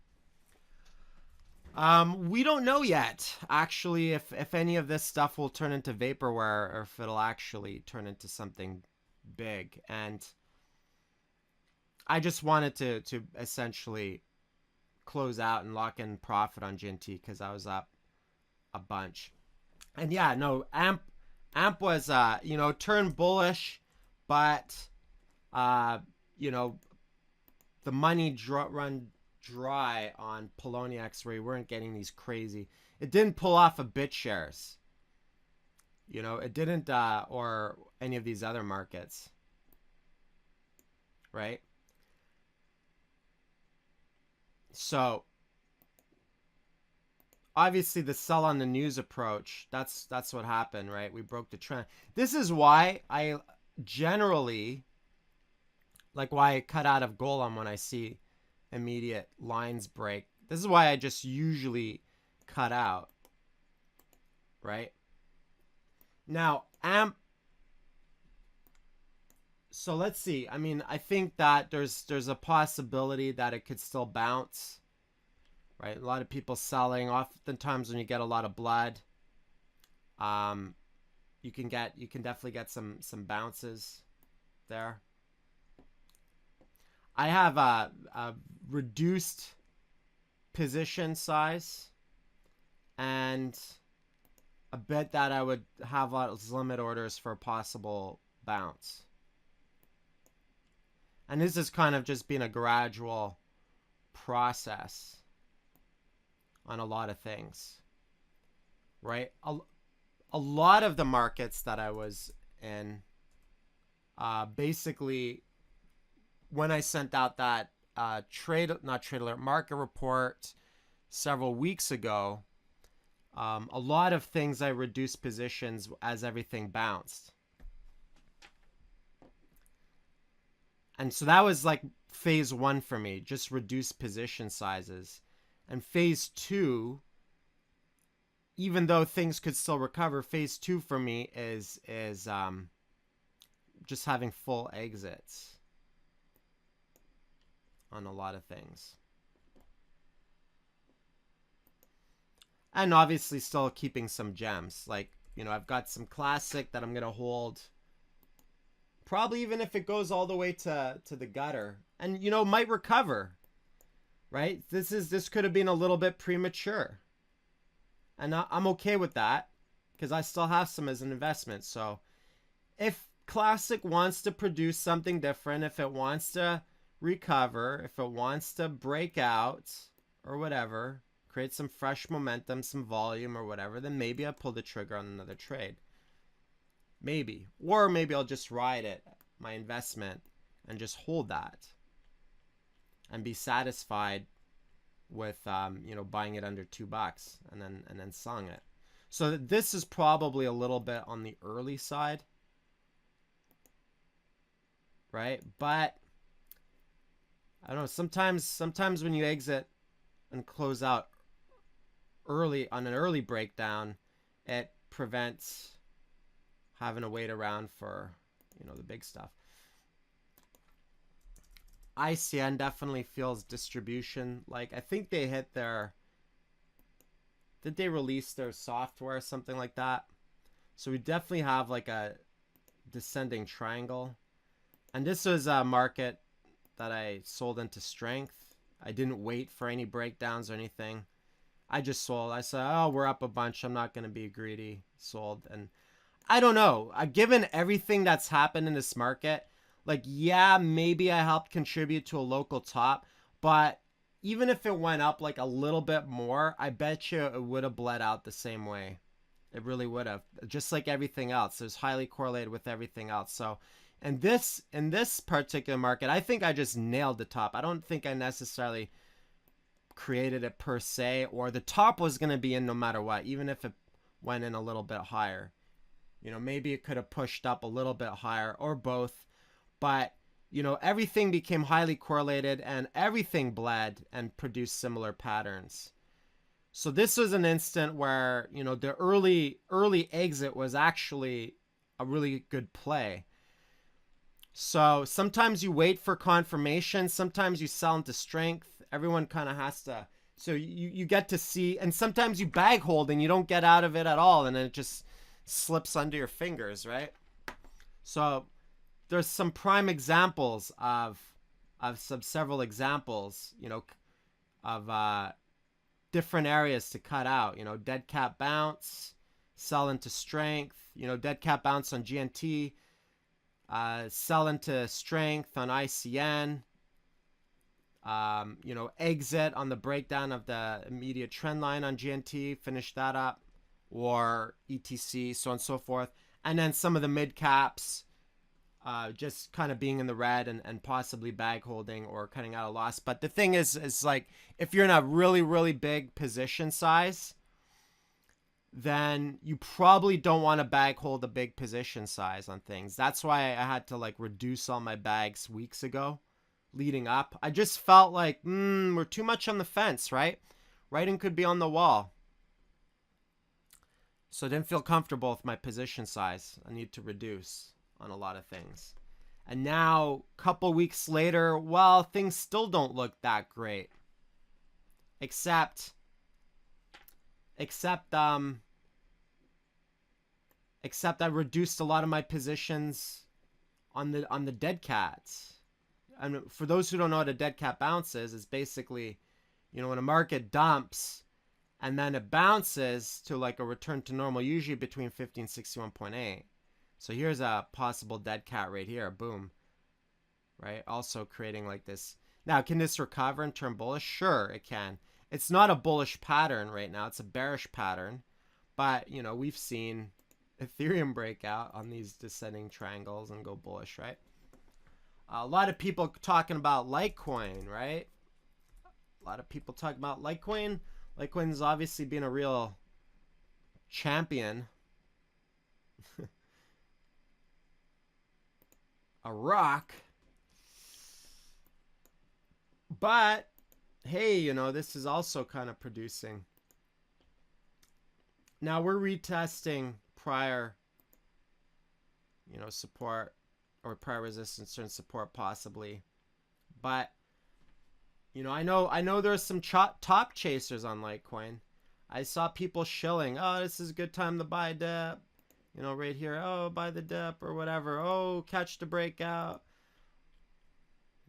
We don't know yet, actually, if any of this stuff will turn into vaporware or if it'll actually turn into something big. And I just wanted to essentially close out and lock in profit on GNT because I was up a bunch. And yeah, no, AMP was turned bullish, but the money run dry on Poloniex, where we weren't getting these crazy. It didn't pull off a BitShares. It didn't or any of these other markets, right? So obviously the sell on the news approach, that's what happened, right? We broke the trend. This is why I generally why I cut out of Golem when I see immediate lines break. This is why I just usually cut out, right? Now, AMP. So let's see. I think that there's a possibility that it could still bounce right? A lot of people selling. Oftentimes when you get a lot of blood, you can definitely get some bounces there. I have a reduced position size and a bet that I would have as limit orders for a possible bounce. And this is kind of just been a gradual process on a lot of things, right? A lot of the markets that I was in, basically, when I sent out that trade alert market report several weeks ago, a lot of things I reduced positions as everything bounced. And so that was like phase 1 for me, just reduce position sizes. And phase 2, even though things could still recover, phase 2 for me is just having full exits on a lot of things. And obviously still keeping some gems. Like, you know, I've got some classic that I'm going to hold. Probably even if it goes all the way to the gutter. And, you know, might recover. Right? This could have been a little bit premature. And I'm okay with that. Because I still have some as an investment. So if classic wants to produce something different, if it wants to recover, if it wants to break out or whatever, create some fresh momentum, some volume or whatever, then maybe I pull the trigger on another trade. Maybe. Or maybe I'll just ride it, my investment, and just hold that. And be satisfied with, you know, buying it under $2 and then selling it. So this is probably a little bit on the early side. Right? But I don't know, sometimes when you exit and close out early on an early breakdown, it prevents having to wait around for, you know, the big stuff. ICN definitely feels distribution. Like, I think they hit their, did they release their software or something like that? So we definitely have like a descending triangle. And this was a market that I sold into strength. I didn't wait for any breakdowns or anything. I just sold. I said, oh, we're up a bunch. I'm not going to be greedy. Sold. And I don't know. Given everything that's happened in this market, like, yeah, maybe I helped contribute to a local top. But even if it went up like a little bit more, I bet you it would have bled out the same way. It really would have. Just like everything else. It was highly correlated with everything else. So in this particular market, I think I just nailed the top. I don't think I necessarily created it per se, or the top was going to be in no matter what, even if it went in a little bit higher. You know, maybe it could have pushed up a little bit higher or both. But, you know, everything became highly correlated and everything bled and produced similar patterns. So this was an instant where, you know, the early exit was actually a really good play. So sometimes you wait for confirmation. Sometimes you sell into strength. Everyone kind of has to. So you get to see. And sometimes you bag hold and you don't get out of it at all. And then it just slips under your fingers, right? So there's some prime examples of several examples, you know, of different areas to cut out. You know, dead cat bounce, sell into strength. You know, dead cat bounce on GNT. Sell into strength on ICN, you know, exit on the breakdown of the immediate trend line on GNT, finish that up, or ETC, so on and so forth. And then some of the mid caps, just kind of being in the red and possibly bag holding or cutting out a loss. But the thing is like, if you're in a really, really big position size, then you probably don't want to bag hold a big position size on things. That's why I had to like reduce all my bags weeks ago leading up. I just felt like, we're too much on the fence, right? Writing could be on the wall. So I didn't feel comfortable with my position size. I need to reduce on a lot of things. And now, a couple weeks later, well, things still don't look that great. Except I reduced a lot of my positions on the dead cats. And for those who don't know what a dead cat bounce is, it's basically, you know, when a market dumps and then it bounces to like a return to normal, usually between 50 and 61.8. So here's a possible dead cat right here. Boom. Right? Also creating like this. Now, can this recover and turn bullish? Sure, it can. It's not a bullish pattern right now. It's a bearish pattern. But, you know, we've seen Ethereum break out on these descending triangles and go bullish, right? A lot of people talking about Litecoin, right? A lot of people talking about Litecoin. Litecoin's obviously been a real champion. A rock. But, hey, you know, this is also kind of producing. Now we're retesting prior, you know, support or prior resistance and support possibly. But, you know, I know there's some top chasers on Litecoin. I saw people shilling, oh, this is a good time to buy dip. You know, right here, oh, buy the dip or whatever. Oh, catch the breakout.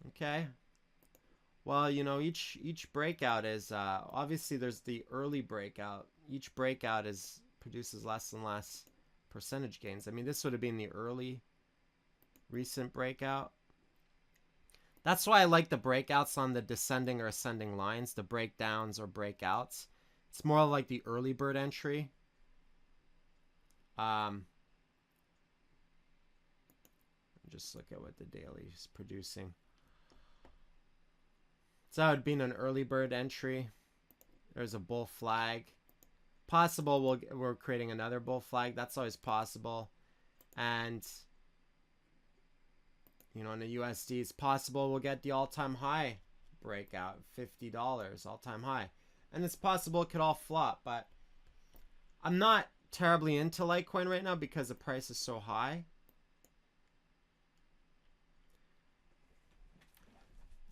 Okay. Well, you know, each breakout is, obviously there's the early breakout. Each breakout produces less and less percentage gains. I mean, this would have been the early recent breakout. That's why I like the breakouts on the descending or ascending lines, the breakdowns or breakouts. It's more like the early bird entry. Just look at what the daily is producing. So that would be an early bird entry. There's a bull flag. Possible we're creating another bull flag. That's always possible. And, you know, in the USD, it's possible we'll get the all-time high breakout, $50 all-time high. And it's possible it could all flop, but I'm not terribly into Litecoin right now because the price is so high.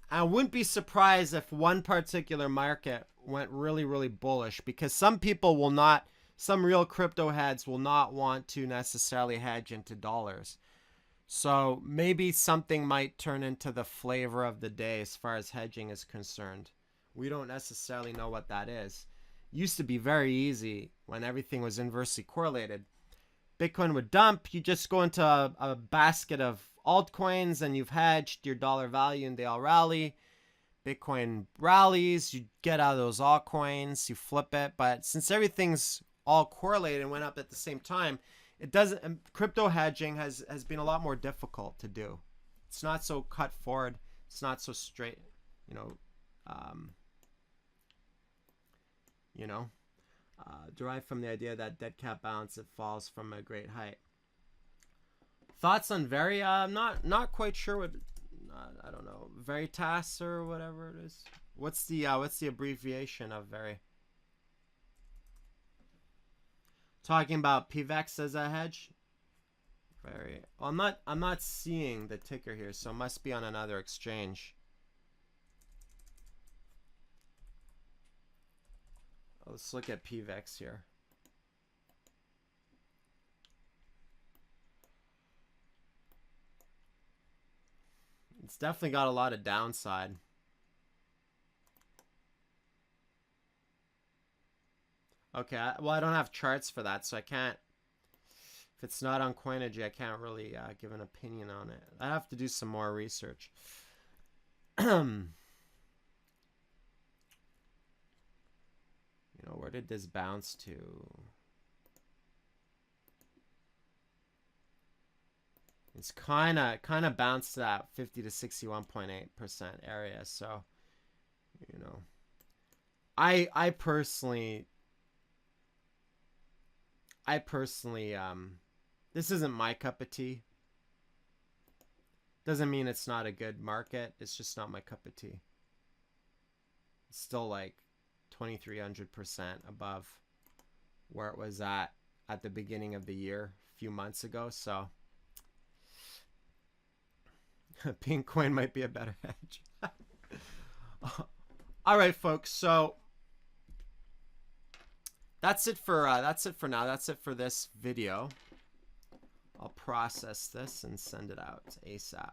I wouldn't be surprised if one particular market went really, really bullish, because some people will not, some real crypto heads will not want to necessarily hedge into dollars. So maybe something might turn into the flavor of the day as far as hedging is concerned. We don't necessarily know what that is. It used to be very easy when everything was inversely correlated. Bitcoin would dump, you just go into a basket of altcoins and you've hedged your dollar value and they all rally. Bitcoin rallies, you get out of those altcoins, you flip it. But since everything's all correlated and went up at the same time, it doesn't. Crypto hedging has been a lot more difficult to do. It's not so cut forward. It's not so straight. Derived from the idea that dead cat bounce, it falls from a great height. Thoughts on Very? I'm not quite sure what. I don't know, Veritas or whatever it is. What's the abbreviation of Very? Talking about PVEX as a hedge. Very. Well, I'm not seeing the ticker here, so it must be on another exchange. Let's look at PVEX here. It's definitely got a lot of downside. Okay, well, I don't have charts for that, so I can't. If it's not on Coinigy, I can't really give an opinion on it. I have to do some more research. Where did this bounce to? It's kind of bounced to that 50 to 61.8% area. So, I personally, this isn't my cup of tea. Doesn't mean it's not a good market. It's just not my cup of tea. It's still like 2,300% above where it was at the beginning of the year, a few months ago. So Pinkcoin might be a better hedge. All right, folks. So That's it for now. That's it for this video. I'll process this and send it out ASAP.